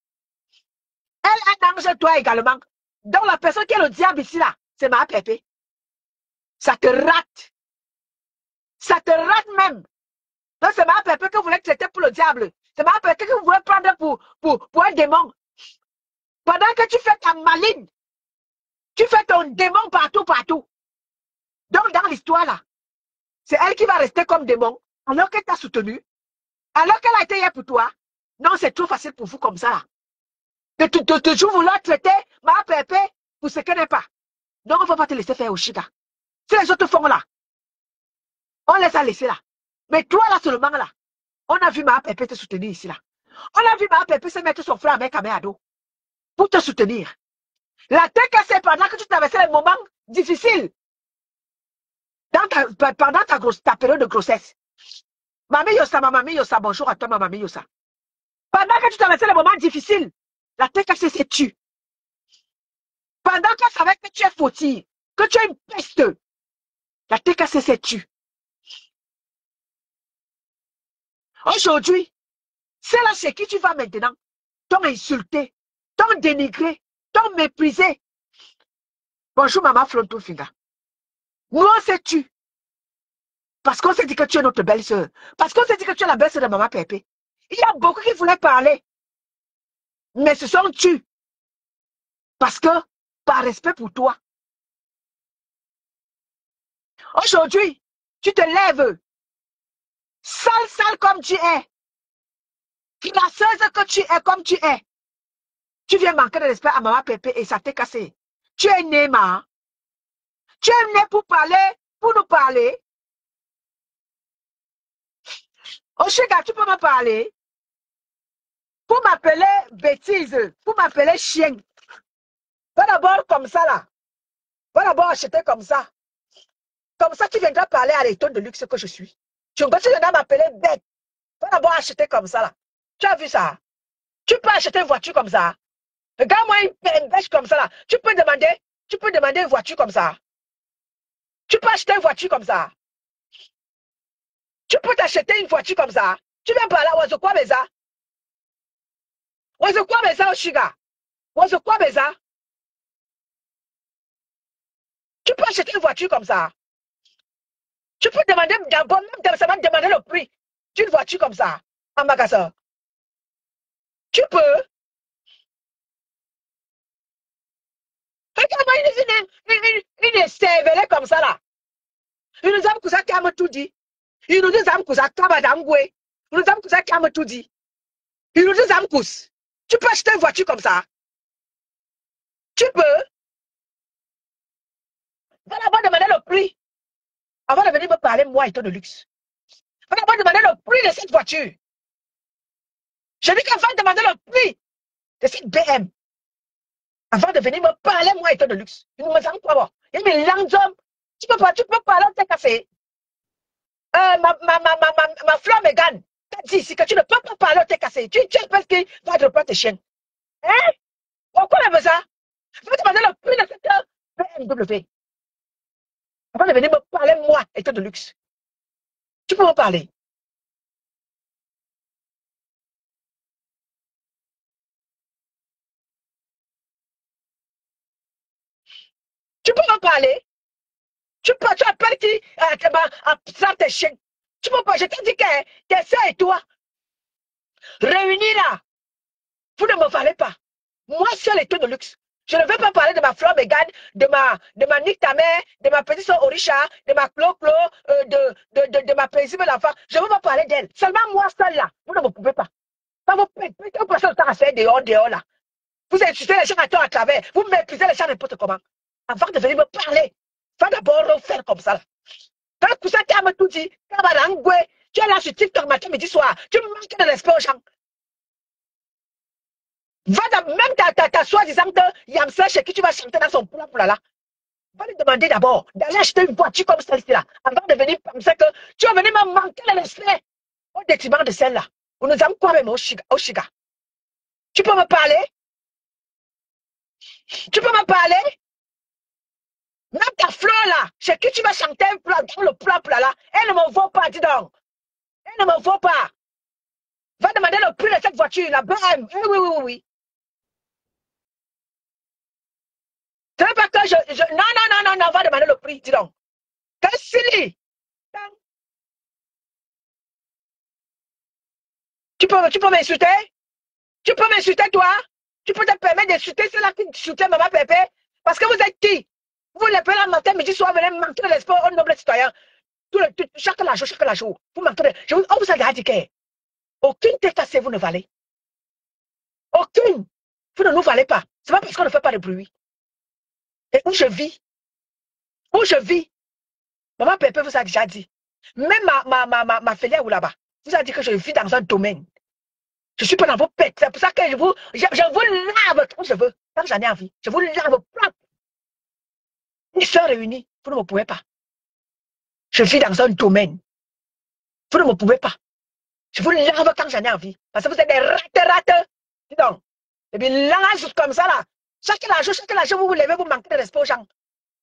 Elle, un ange, toi également. Donc la personne qui est le diable ici là, c'est ma Pépé. Ça te rate. Ça te rate même. Donc c'est ma Pépé que vous voulez traiter pour le diable. C'est ma Pépé que vous voulez prendre pour un démon. Pendant que tu fais ta maligne, tu fais ton démon partout. Donc dans l'histoire là, c'est elle qui va rester comme démon, alors qu'elle t'a soutenu, alors qu'elle a été hier pour toi. Non, c'est trop facile pour vous comme ça là. De toujours vouloir traiter ma Pépé pour ce qu'elle n'est pas. Non, on ne va pas te laisser faire au chiga. Si les autres font là, on les a laissés là. Mais toi là seulement là, on a vu ma Pépé te soutenir ici là. On a vu ma Pépé se mettre son frère avec Améado pour te soutenir. La tête cassée pendant que tu traversais les moments difficiles pendant ta période de grossesse. Mamie Yossa, bonjour à toi, Mamie Yossa. Pendant que tu traversais les moments difficiles, la tête cassée s'est tue. Pendant qu'elle savait que tu es fautive, que tu es une peste, la tête cassée s'est tue. Aujourd'hui, c'est là chez qui tu vas maintenant. T'ont insulté, t'ont dénigré, t'ont méprisé. Bonjour, maman Fronto Finga. Nous, on s'est tué. Parce qu'on s'est dit que tu es notre belle-sœur. Parce qu'on s'est dit que tu es la belle-sœur de maman Pépé. Il y a beaucoup qui voulaient parler. Mais ce sont tu. Parce que, par respect pour toi. Aujourd'hui, tu te lèves. Sale comme tu es. Crasseuse que tu es comme tu es. Tu viens manquer de respect à maman Pépé et ça t'est cassé. Tu es né, ma. Tu es né pour parler, pour nous parler. Oshiga, tu peux me parler. Pour m'appeler bêtise, pour m'appeler chien. Va d'abord comme ça là. Va d'abord acheter comme ça. Comme ça, tu viendras parler à l'étonne de luxe que je suis. Tu viendras m'appeler bête. Va d'abord acheter comme ça là. Tu as vu ça? Tu peux acheter une voiture comme ça. Regarde-moi une bêche comme ça là. Tu peux demander une voiture comme ça. Tu peux acheter une voiture comme ça. Tu peux t'acheter une voiture comme ça. Tu viens par là, oiseau quoi, Beza? Oiseau quoi, Beza, Oshiga? Oiseau quoi, Beza? Tu peux acheter une voiture comme ça. Tu peux demander, d'abord, même ça va demander le prix d'une voiture comme ça, en magasin. Tu peux. Regarde-moi, une cervelée comme ça là. Il nous a cousé qui a tout dit. Il nous a cousé Kabadangwe. Il nous a cousé qui a tout dit. Il nous a cousé. Tu peux acheter une voiture comme ça. Tu peux. Va d'abord demander le prix. Avant de venir me parler, moi, étant de luxe. Va d'abord demander le prix de cette voiture. Je dis qu'avant de demander le prix de cette BM, avant de venir me parler, moi, étant de luxe. Tu ne me sens pas bon. Il y a des langues. Tu peux parler de tes cafés. Ma fleur Mégane t'a dit ici que tu ne peux pas parler au tes cassé. Tu es parce qu'il va te reprendre tes chiennes. Hein? Pourquoi elle veut ça? Je vais te demander le prix de cette BMW. Avant de venir me parler, moi, étant de luxe. Tu peux me parler. Tu peux me parler. Tu appelles qui à tes chiens. Tu peux pas. Je t'ai dit que tes soeurs et toi, réunis là, vous ne me parlez pas. Moi seul étant de luxe. Je ne vais pas parler de ma fleur Mégane, de ma Nick ta mère, de ma petite soeur Orisha, de ma Clo-Clo, de ma paisible enfant. Je ne veux pas parler d'elle. Seulement moi seul là. Vous ne me pouvez pas. Pas vous passez le temps à faire dehors là. Vous insultez les gens à tort à travers. Vous méprisez les gens n'importe comment. Avant de venir me parler, faut d'abord faire comme ça là. Quand le cousin t'a tout dit, tu es là sur TikTok matin, midi, soir. Tu manques de respect aux gens. Va même ta soi-disant Yamsa chez qui tu vas chanter dans son poula là. Va lui demander d'abord d'aller acheter une voiture comme celle-ci là, avant de venir penser que tu vas venir me manquer le respect au détriment de celle-là. Nous avons quoi même au Chiga. Tu peux me parler? Tu peux me parler? Même ta fleur là, chez qui tu vas chanter un plat, dans le plat là, elle ne me vaut pas, dis donc. Elle ne me vaut pas. Va demander le prix de cette voiture, la BM. Oui. Ce n'est pas que non, va demander le prix, dis donc. Que silly. Tu peux m'insulter? Tu peux m'insulter, toi? Tu peux te permettre d'insulter ceux-là qui insultent maman Pépé? Parce que vous êtes qui? Vous les prenez le matin, midi, soir, venez manquer de l'espoir aux nobles citoyens. Chaque jour. Vous manquez de... On vous a déjà dit que aucune tête cassée vous ne valez. Aucune. Vous ne nous valez pas. C'est pas parce qu'on ne fait pas de bruit. Et où je vis, maman Pépé vous a déjà dit. Même ma filière ou là-bas, vous a dit que je vis dans un domaine. Je ne suis pas dans vos pètes. C'est pour ça que je vous lave quand je veux, quand j'en ai envie. Je vous lave propre. Les sœurs réunies, vous ne me pouvez pas. Je vis dans un domaine. Vous ne me pouvez pas. Je vous lave quand j'en ai envie. Parce que vous êtes des rates. Dis donc. Et puis là, comme ça, là. Chaque jour, vous vous levez, vous manquez de respect aux gens.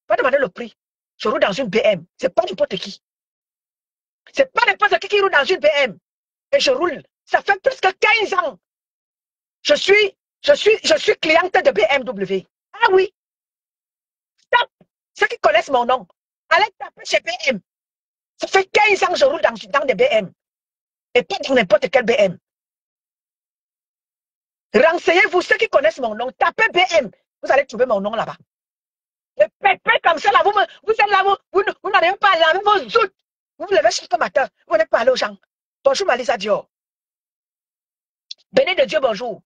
Pas demander le prix. Je roule dans une BM. C'est pas n'importe qui. C'est pas n'importe qui roule dans une BM. Et je roule. Ça fait plus que 15 ans. Je suis cliente de BMW. Ah oui. Stop. Ceux qui connaissent mon nom, allez taper chez BM. Ça fait 15 ans que je roule dans des BM. Et pas dans n'importe quel BM. Renseignez-vous, ceux qui connaissent mon nom, tapez BM. Vous allez trouver mon nom là-bas. Et pépé comme ça, là, vous êtes là, vous n'arrivez pas à laver vos outils. Vous vous levez chaque matin, vous venez parler aux gens. Bonjour Malisa Dior. Béni de Dieu, bonjour.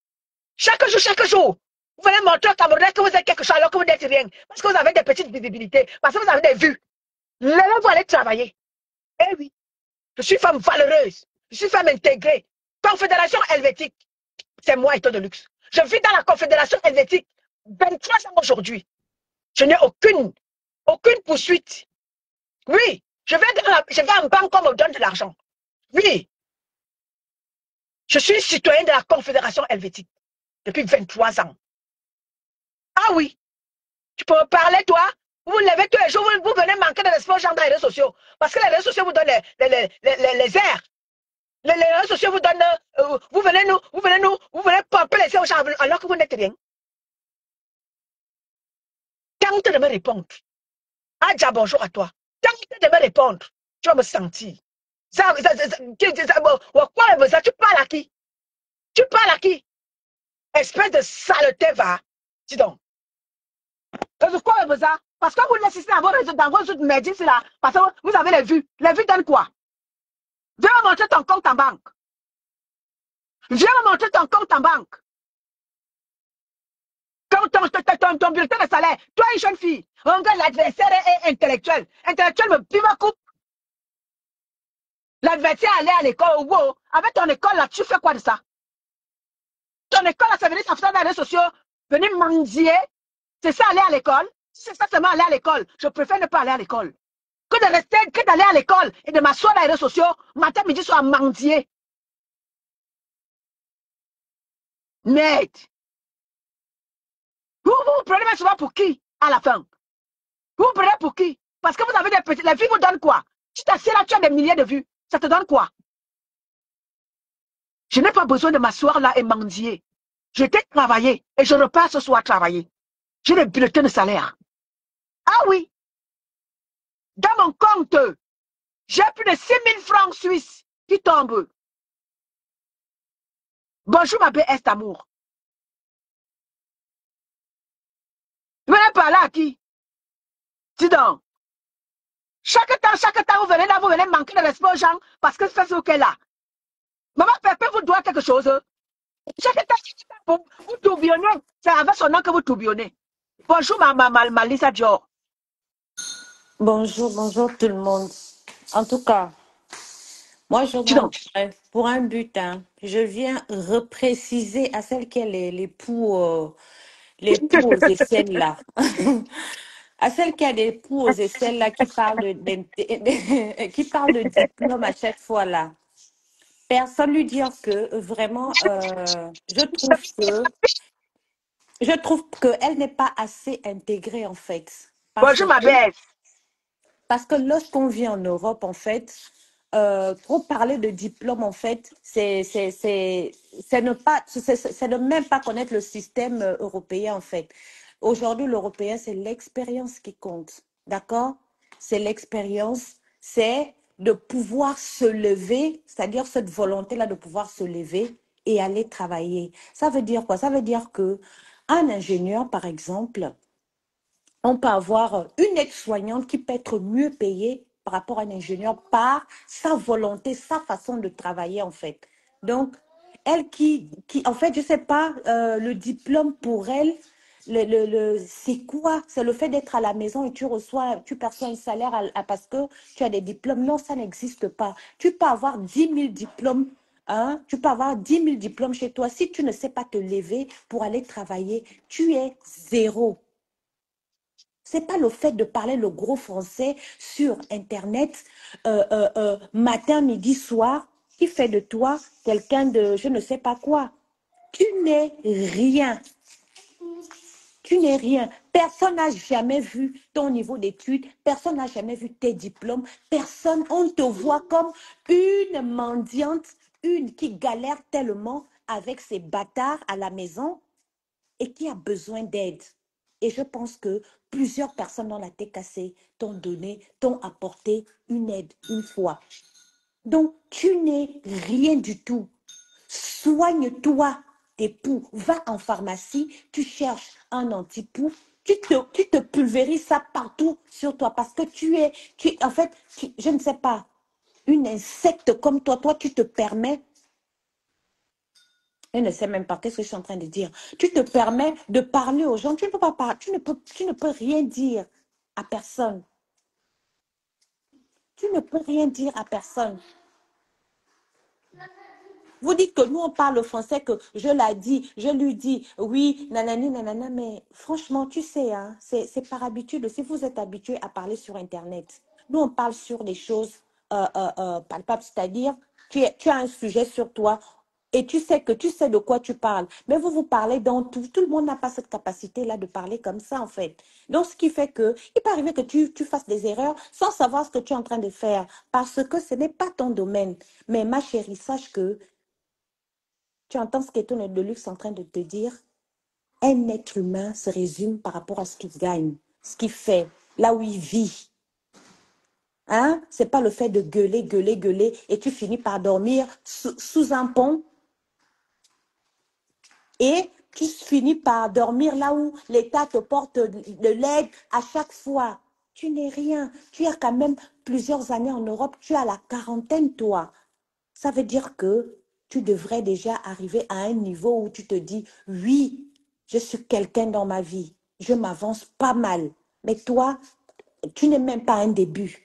Chaque jour, vous venez montrer au Camerounais que vous êtes quelque chose alors que vous n'êtes rien. Parce que vous avez des petites visibilités, parce que vous avez des vues. Levez-vous, allez travailler. Eh oui, je suis femme valeureuse, je suis femme intégrée. Confédération helvétique, c'est moi, étant de luxe. Je vis dans la Confédération helvétique 23 ans aujourd'hui. Je n'ai aucune poursuite. Oui, je vais en banque, on me donne de l'argent. Oui, je suis citoyen de la Confédération helvétique depuis 23 ans. Ah oui, tu peux me parler, toi? Vous vous levez tous les jours, vous venez manquer de respect aux gens dans les réseaux sociaux. Parce que les réseaux sociaux vous donnent les airs. Les réseaux sociaux vous donnent, vous venez pomper les airs aux gens alors que vous n'êtes rien. Tente de me répondre. Adja, bonjour à toi. Tente de me répondre. Tu vas me sentir. Tu parles à qui? Tu parles à qui? Espèce de saleté, va. Dis donc. Parce que vous laissez dans vos autres médias là. Parce que vous avez les vues. Les vues donnent quoi? Viens me montrer ton compte en banque. Viens me montrer ton compte en banque. Compte ton bulletin de salaire. Toi, une jeune fille, regarde, l'adversaire est intellectuel. Intellectuel me pima coupe. L'adversaire allait à l'école. Wow. Avec ton école là, tu fais quoi de ça? Ton école là, ça veut dire ça fait dans les réseaux sociaux, venir mendier. C'est ça aller à l'école? C'est ça seulement aller à l'école. Je préfère ne pas aller à l'école. Que de rester, que d'aller à l'école et de m'asseoir dans les réseaux sociaux, matin, midi, soir, mendier. Merde. Vous prenez souvent pour qui à la fin? Vous prenez pour qui? Parce que vous avez des petits. La vie vous donne quoi? Tu t'assieds là, tu as des milliers de vues. Ça te donne quoi? Je n'ai pas besoin de m'asseoir là et mendier. Je t'ai travaillé et je repars ce soir travailler. J'ai des bulletins de salaire. Ah oui, dans mon compte, j'ai plus de 6 000 francs suisses qui tombent. Bonjour ma belle Est-Amour. Vous venez parler à qui? Dis donc. Chaque temps, vous venez là, vous venez manquer de respect aux gens parce que c'est ce qu'elle a. Maman Pépé vous doit quelque chose. Chaque temps, vous tourbillonnez. C'est avec son nom que vous tourbillonnez. Bonjour ma Lisa Dior. Bonjour, bonjour tout le monde. En tout cas, moi je Dis donc. m'en pour un but. Hein. Je viens repréciser à celle qui est l'époux aux aisselles là. À celle qui a des époux aux aisselles là qui parle qui parle de diplôme à chaque fois là. Personne lui dire que vraiment, je trouve qu'elle n'est pas assez intégrée en fait. Bonjour ma belle. Parce que lorsqu'on vit en Europe, en fait, trop parler de diplôme, en fait, c'est ne même pas connaître le système européen, en fait. Aujourd'hui, l'européen, c'est l'expérience qui compte, d'accord? C'est l'expérience, c'est de pouvoir se lever, c'est-à-dire cette volonté-là de pouvoir se lever et aller travailler. Ça veut dire quoi? Ça veut dire que un ingénieur, par exemple, on peut avoir une aide-soignante qui peut être mieux payée par rapport à un ingénieur par sa volonté, sa façon de travailler en fait. Donc, elle en fait, je ne sais pas, le diplôme pour elle, c'est quoi? C'est le fait d'être à la maison et tu perçois un salaire parce que tu as des diplômes. Non, ça n'existe pas. Tu peux avoir 10 000 diplômes. Hein? Tu peux avoir 10 000 diplômes chez toi. Si tu ne sais pas te lever pour aller travailler, tu es zéro. Ce n'est pas le fait de parler le gros français sur Internet matin, midi, soir qui fait de toi quelqu'un de je ne sais pas quoi. Tu n'es rien. Tu n'es rien. Personne n'a jamais vu ton niveau d'études. Personne n'a jamais vu tes diplômes. Personne, on te voit comme une mendiante, une qui galère tellement avec ses bâtards à la maison et qui a besoin d'aide. Et je pense que plusieurs personnes dans la tête cassée t'ont apporté une aide une fois. Donc, tu n'es rien du tout. Soigne-toi tes poux. Va en pharmacie, tu cherches un antipoux, tu te pulvérises ça partout sur toi parce que en fait, je ne sais pas, une insecte comme toi, tu te permets. Je ne sais même pas qu'est-ce que je suis en train de dire. Tu te permets de parler aux gens. Tu ne peux pas parler, tu ne peux rien dire à personne. Tu ne peux rien dire à personne. Vous dites que nous, on parle français, que je lui dis, oui, nanani, nanana, mais franchement, tu sais, hein, c'est par habitude. Si vous êtes habitué à parler sur Internet, nous, on parle sur des choses palpables, c'est-à-dire, tu as un sujet sur toi, et tu sais de quoi tu parles. Mais vous parlez dans tout. Tout le monde n'a pas cette capacité-là de parler comme ça, en fait. Donc, ce qui fait que, il peut arriver que tu fasses des erreurs sans savoir ce que tu es en train de faire. Parce que ce n'est pas ton domaine. Mais ma chérie, sache que tu entends ce qu'Étonne de Luxe est en train de te dire. Un être humain se résume par rapport à ce qu'il gagne, ce qu'il fait, là où il vit. Hein? Ce n'est pas le fait de gueuler, et tu finis par dormir sous un pont. Et tu finis par dormir là où l'État te porte de l'aide à chaque fois. Tu n'es rien. Tu as quand même plusieurs années en Europe. Tu as la quarantaine, toi. Ça veut dire que tu devrais déjà arriver à un niveau où tu te dis, oui, Je suis quelqu'un dans ma vie. Je m'avance pas mal. Mais toi, tu n'es même pas un début.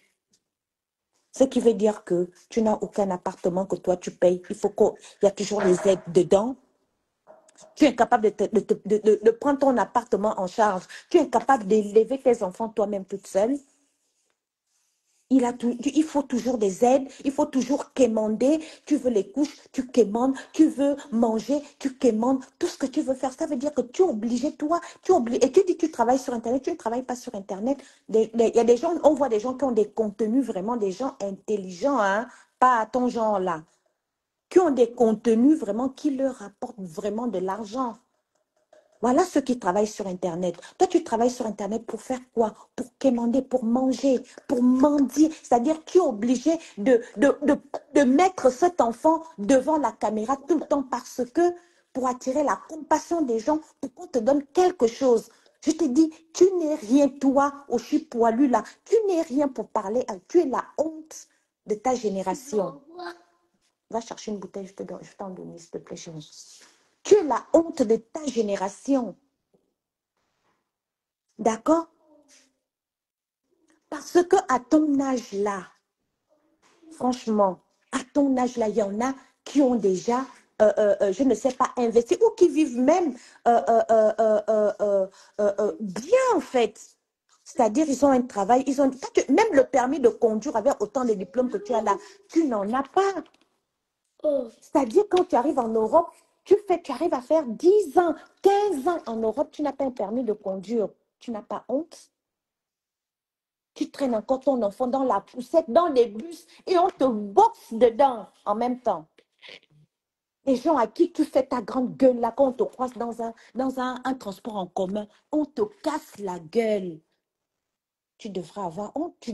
Ce qui veut dire que tu n'as aucun appartement que toi tu payes. Il y a toujours les aides dedans. Tu es incapable de prendre ton appartement en charge. Tu es incapable d'élever tes enfants toi-même toute seule. Il faut toujours des aides, il faut toujours quémander. Tu veux les couches, tu quémandes. Tu veux manger, tu quémandes. Tout ce que tu veux faire, ça veut dire que tu es obligé, toi, et tu dis que tu travailles sur Internet, tu ne travailles pas sur Internet. Il y a des gens, on voit des gens qui ont des contenus, vraiment des gens intelligents, hein, pas à ton genre là, qui ont des contenus vraiment qui leur rapportent vraiment de l'argent. Voilà ceux qui travaillent sur Internet. Toi, tu travailles sur Internet pour faire quoi? Pour quémander, pour manger, pour mendier. C'est-à-dire que tu es obligé de mettre cet enfant devant la caméra tout le temps parce que pour attirer la compassion des gens, pour qu'on te donne quelque chose. Je te dis, tu n'es rien, toi, au chip poilu là. Tu n'es rien pour parler. Tu es la honte de ta génération. Va chercher une bouteille, je t'en donne, s'il te plaît, chérie. Tu es la honte de ta génération. D'accord? Parce que à ton âge là, franchement, à ton âge là, il y en a qui ont déjà, je ne sais pas, investi ou qui vivent même bien en fait. C'est-à-dire, ils ont un travail, même le permis de conduire avec autant de diplômes que tu as là, tu n'en as pas. C'est-à-dire, quand tu arrives en Europe, tu arrives à faire 10 ans, 15 ans en Europe, tu n'as pas un permis de conduire. Tu n'as pas honte? Tu traînes encore ton enfant dans la poussette, dans les bus, et on te boxe dedans en même temps. Les gens à qui tu fais ta grande gueule là, quand on te croise dans un transport en commun, on te casse la gueule. Tu devrais avoir honte, tu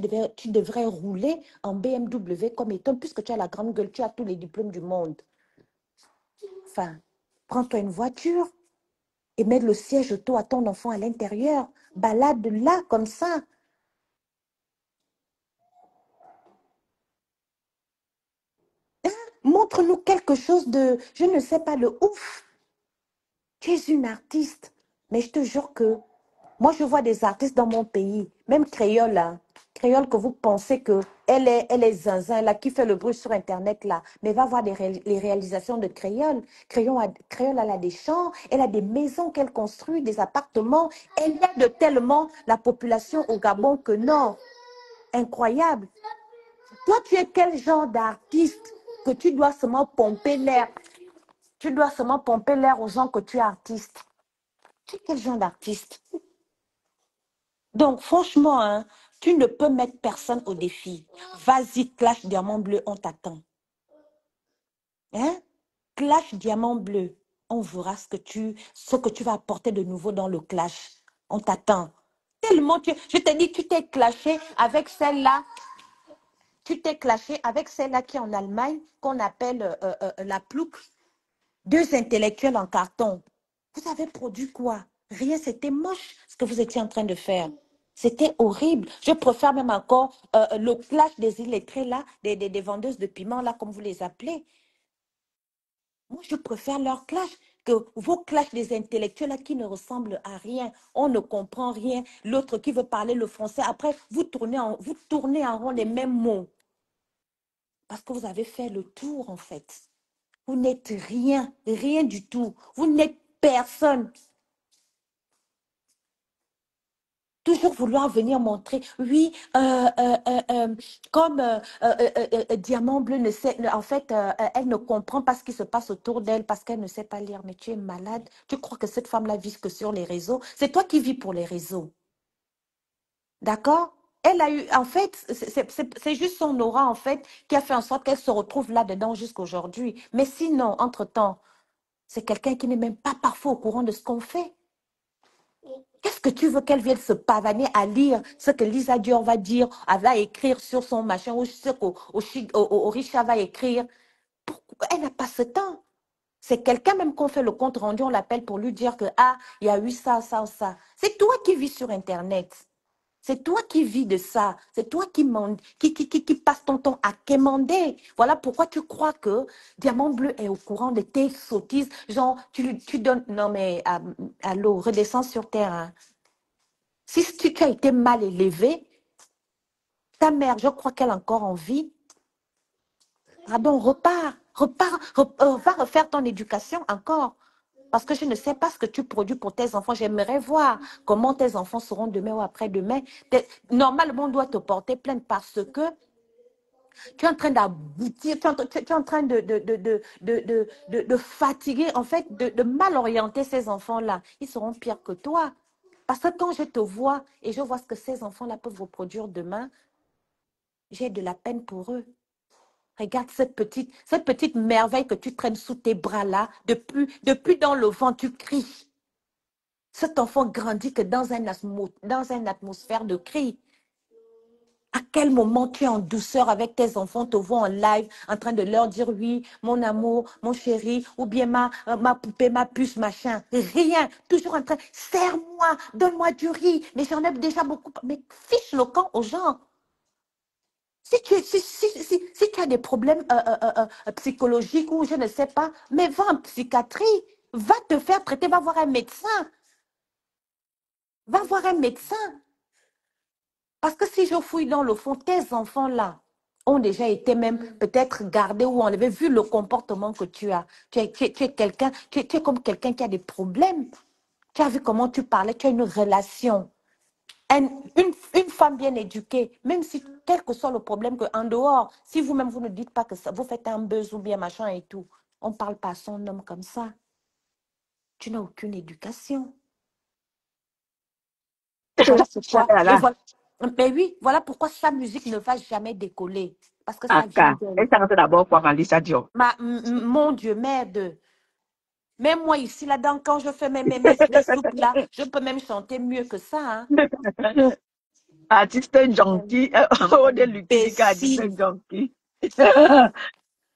devrais rouler en BMW comme étant, puisque tu as la grande gueule, tu as tous les diplômes du monde. Enfin, prends-toi une voiture et mets le siège auto à ton enfant à l'intérieur. Balade là, comme ça. Montre-nous quelque chose de, je ne sais pas, le ouf. Tu es une artiste. Mais je te jure que moi, je vois des artistes dans mon pays, même créole, là. Créole que vous pensez que elle est zinzin, là, qui fait le bruit sur Internet, là. Mais va voir les réalisations de Créole. Créole, elle a des champs, elle a des maisons qu'elle construit, des appartements. Elle aide tellement la population au Gabon que non. Incroyable. Toi, tu es quel genre d'artiste que tu dois seulement pomper l'air? Tu dois seulement pomper l'air aux gens que tu es artiste. Tu es quel genre d'artiste? Donc, franchement, hein, tu ne peux mettre personne au défi. Vas-y, Clash Diamant Bleu, on t'attend. Hein? Clash Diamant Bleu, on verra ce que tu vas apporter de nouveau dans le clash. On t'attend. Tellement, je te dis, tu t'es clashé avec celle-là. Tu t'es clashé avec celle-là qui est en Allemagne, qu'on appelle la plouc. 2 intellectuels en carton. Vous avez produit quoi? Rien, c'était moche ce que vous étiez en train de faire. C'était horrible. Je préfère même encore le clash des illettrés là, des vendeuses de piments là, comme vous les appelez. Moi, je préfère leur clash que vos clashs des intellectuels là qui ne ressemblent à rien. On ne comprend rien. L'autre qui veut parler le français. Après, vous tournez en rond les mêmes mots. Parce que vous avez fait le tour, en fait. Vous n'êtes rien, rien du tout. Vous n'êtes personne. Toujours vouloir venir montrer, oui, comme Diamant Bleu ne sait, en fait, elle ne comprend pas ce qui se passe autour d'elle parce qu'elle ne sait pas lire. Mais tu es malade. Tu crois que cette femme-là vit que sur les réseaux? C'est toi qui vis pour les réseaux. D'accord? Elle a eu, en fait, c'est juste son aura, en fait, qui a fait en sorte qu'elle se retrouve là-dedans jusqu'aujourd'hui. Mais sinon, entre-temps, c'est quelqu'un qui n'est même pas parfois au courant de ce qu'on fait. Qu'est-ce que tu veux qu'elle vienne se pavaner à lire ce que Lisa Dior va dire, elle va écrire sur son machin, ou ce qu'Orisha va écrire? Pourquoi? Elle n'a pas ce temps. C'est quelqu'un même qu'on fait le compte rendu, on l'appelle pour lui dire que, ah, il y a eu ça, ça, ça. C'est toi qui vis sur Internet. C'est toi qui vis de ça. C'est toi qui passe ton temps à quémander. Voilà pourquoi tu crois que Diamant Bleu est au courant de tes sottises. Genre, tu donnes... Non mais, allô, redescends sur terre. Hein. Si tu as été mal élevé, ta mère, je crois qu'elle a encore envie. Pardon, va refaire ton éducation encore. Parce que je ne sais pas ce que tu produis pour tes enfants. J'aimerais voir comment tes enfants seront demain ou après-demain. Normalement, on doit te porter plainte parce que tu es en train d'aboutir, tu es en train de fatiguer, en fait, de mal orienter ces enfants-là. Ils seront pires que toi. Parce que quand je te vois et je vois ce que ces enfants-là peuvent reproduire demain, j'ai de la peine pour eux. Regarde cette petite merveille que tu traînes sous tes bras-là. Depuis dans le vent, tu cries. Cet enfant grandit que dans une atmosphère de cri. À quel moment tu es en douceur avec tes enfants, te voient en live, en train de leur dire oui, mon amour, mon chéri, ou bien ma poupée, ma puce, machin. Rien. Toujours en train, serre-moi, donne-moi du riz. Mais j'en ai déjà beaucoup. Mais fiche le camp aux gens. Si tu as des problèmes psychologiques ou je ne sais pas, mais va en psychiatrie, va te faire traiter, va voir un médecin. Va voir un médecin. Parce que si je fouille dans le fond, tes enfants-là ont déjà été même peut-être gardés ou enlevés vu le comportement que tu as. Tu es comme quelqu'un qui a des problèmes. Tu as vu comment tu parlais, tu as une relation. Une femme bien éduquée, même si, quel que soit le problème, qu'en dehors, si vous-même, vous ne dites pas que ça, vous faites un buzz ou bien machin et tout, on ne parle pas à son homme comme ça. Tu n'as aucune éducation. Voilà pourquoi. Mais oui, voilà pourquoi sa musique ne va jamais décoller. Parce que ça vient d'elle. D'abord quoi, Malisa Diop. Mon Dieu, merde. Même moi ici, là-dedans, quand je fais mes soupes là, je peux même chanter mieux que ça. Hein. Artiste junkie. Oh, de Lucky, artiste junkie.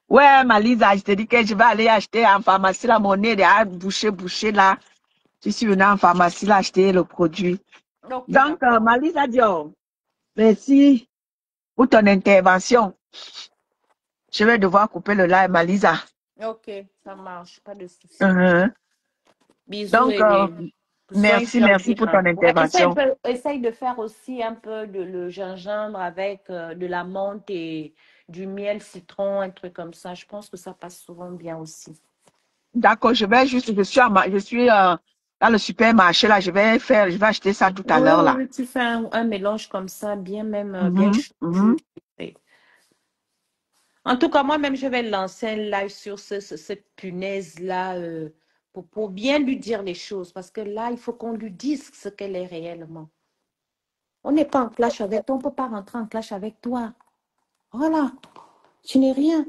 Ouais, Malisa, je te dis que je vais aller acheter en pharmacie la monnaie de boucher là. Je suis venue en pharmacie là acheter le produit. Okay, donc, Malisa Diop, merci pour ton intervention. Je vais devoir couper le live, Malisa. Ok, ça marche, pas de souci. Bisous. Donc, merci pour ton intervention. Essaye de faire aussi un peu le gingembre avec de la menthe et du miel citron, un truc comme ça. Je pense que ça passe souvent bien aussi. D'accord, je suis dans le supermarché là, je vais acheter ça tout à l'heure là. Oui, tu fais un mélange comme ça, bien bien chaud. En tout cas, moi-même, je vais lancer un live sur cette punaise-là pour bien lui dire les choses. Parce que là, il faut qu'on lui dise ce qu'elle est réellement. On n'est pas en clash avec toi. On ne peut pas rentrer en clash avec toi. Voilà. Tu n'es rien.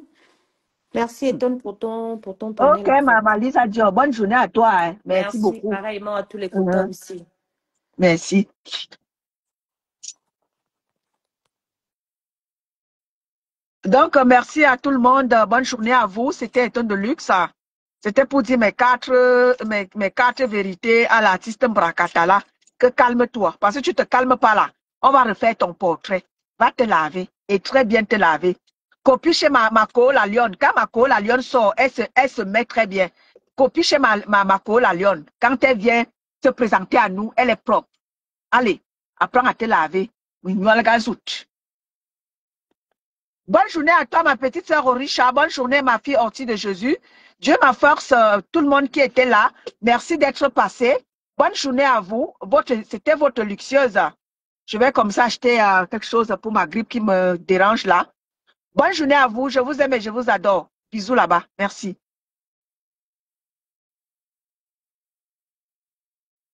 Merci, Eton, pour ton panel. Ok, Maman Lisa Diop, bonne journée à toi. Hein. Merci beaucoup. Pareillement à tous les copains aussi. Merci. Donc, merci à tout le monde. Bonne journée à vous. C'était Eton de Luxe. C'était pour dire mes quatre vérités à l'artiste Mbrakatala. Que calme-toi. Parce que tu te calmes pas là. On va refaire ton portrait. Va te laver. Et très bien te laver. Copie chez ma la lionne. Quand ma la lionne sort, elle se met très bien. Copie chez ma la lionne. Quand elle vient se présenter à nous, elle est propre. Allez, apprends à te laver. Bonne journée à toi, ma petite sœur Orisha. Bonne journée, ma fille Ortie de Jésus. Dieu ma force, tout le monde qui était là. Merci d'être passé. Bonne journée à vous. C'était votre luxueuse. Je vais comme ça acheter quelque chose pour ma grippe qui me dérange là. Bonne journée à vous. Je vous aime et je vous adore. Bisous là-bas. Merci.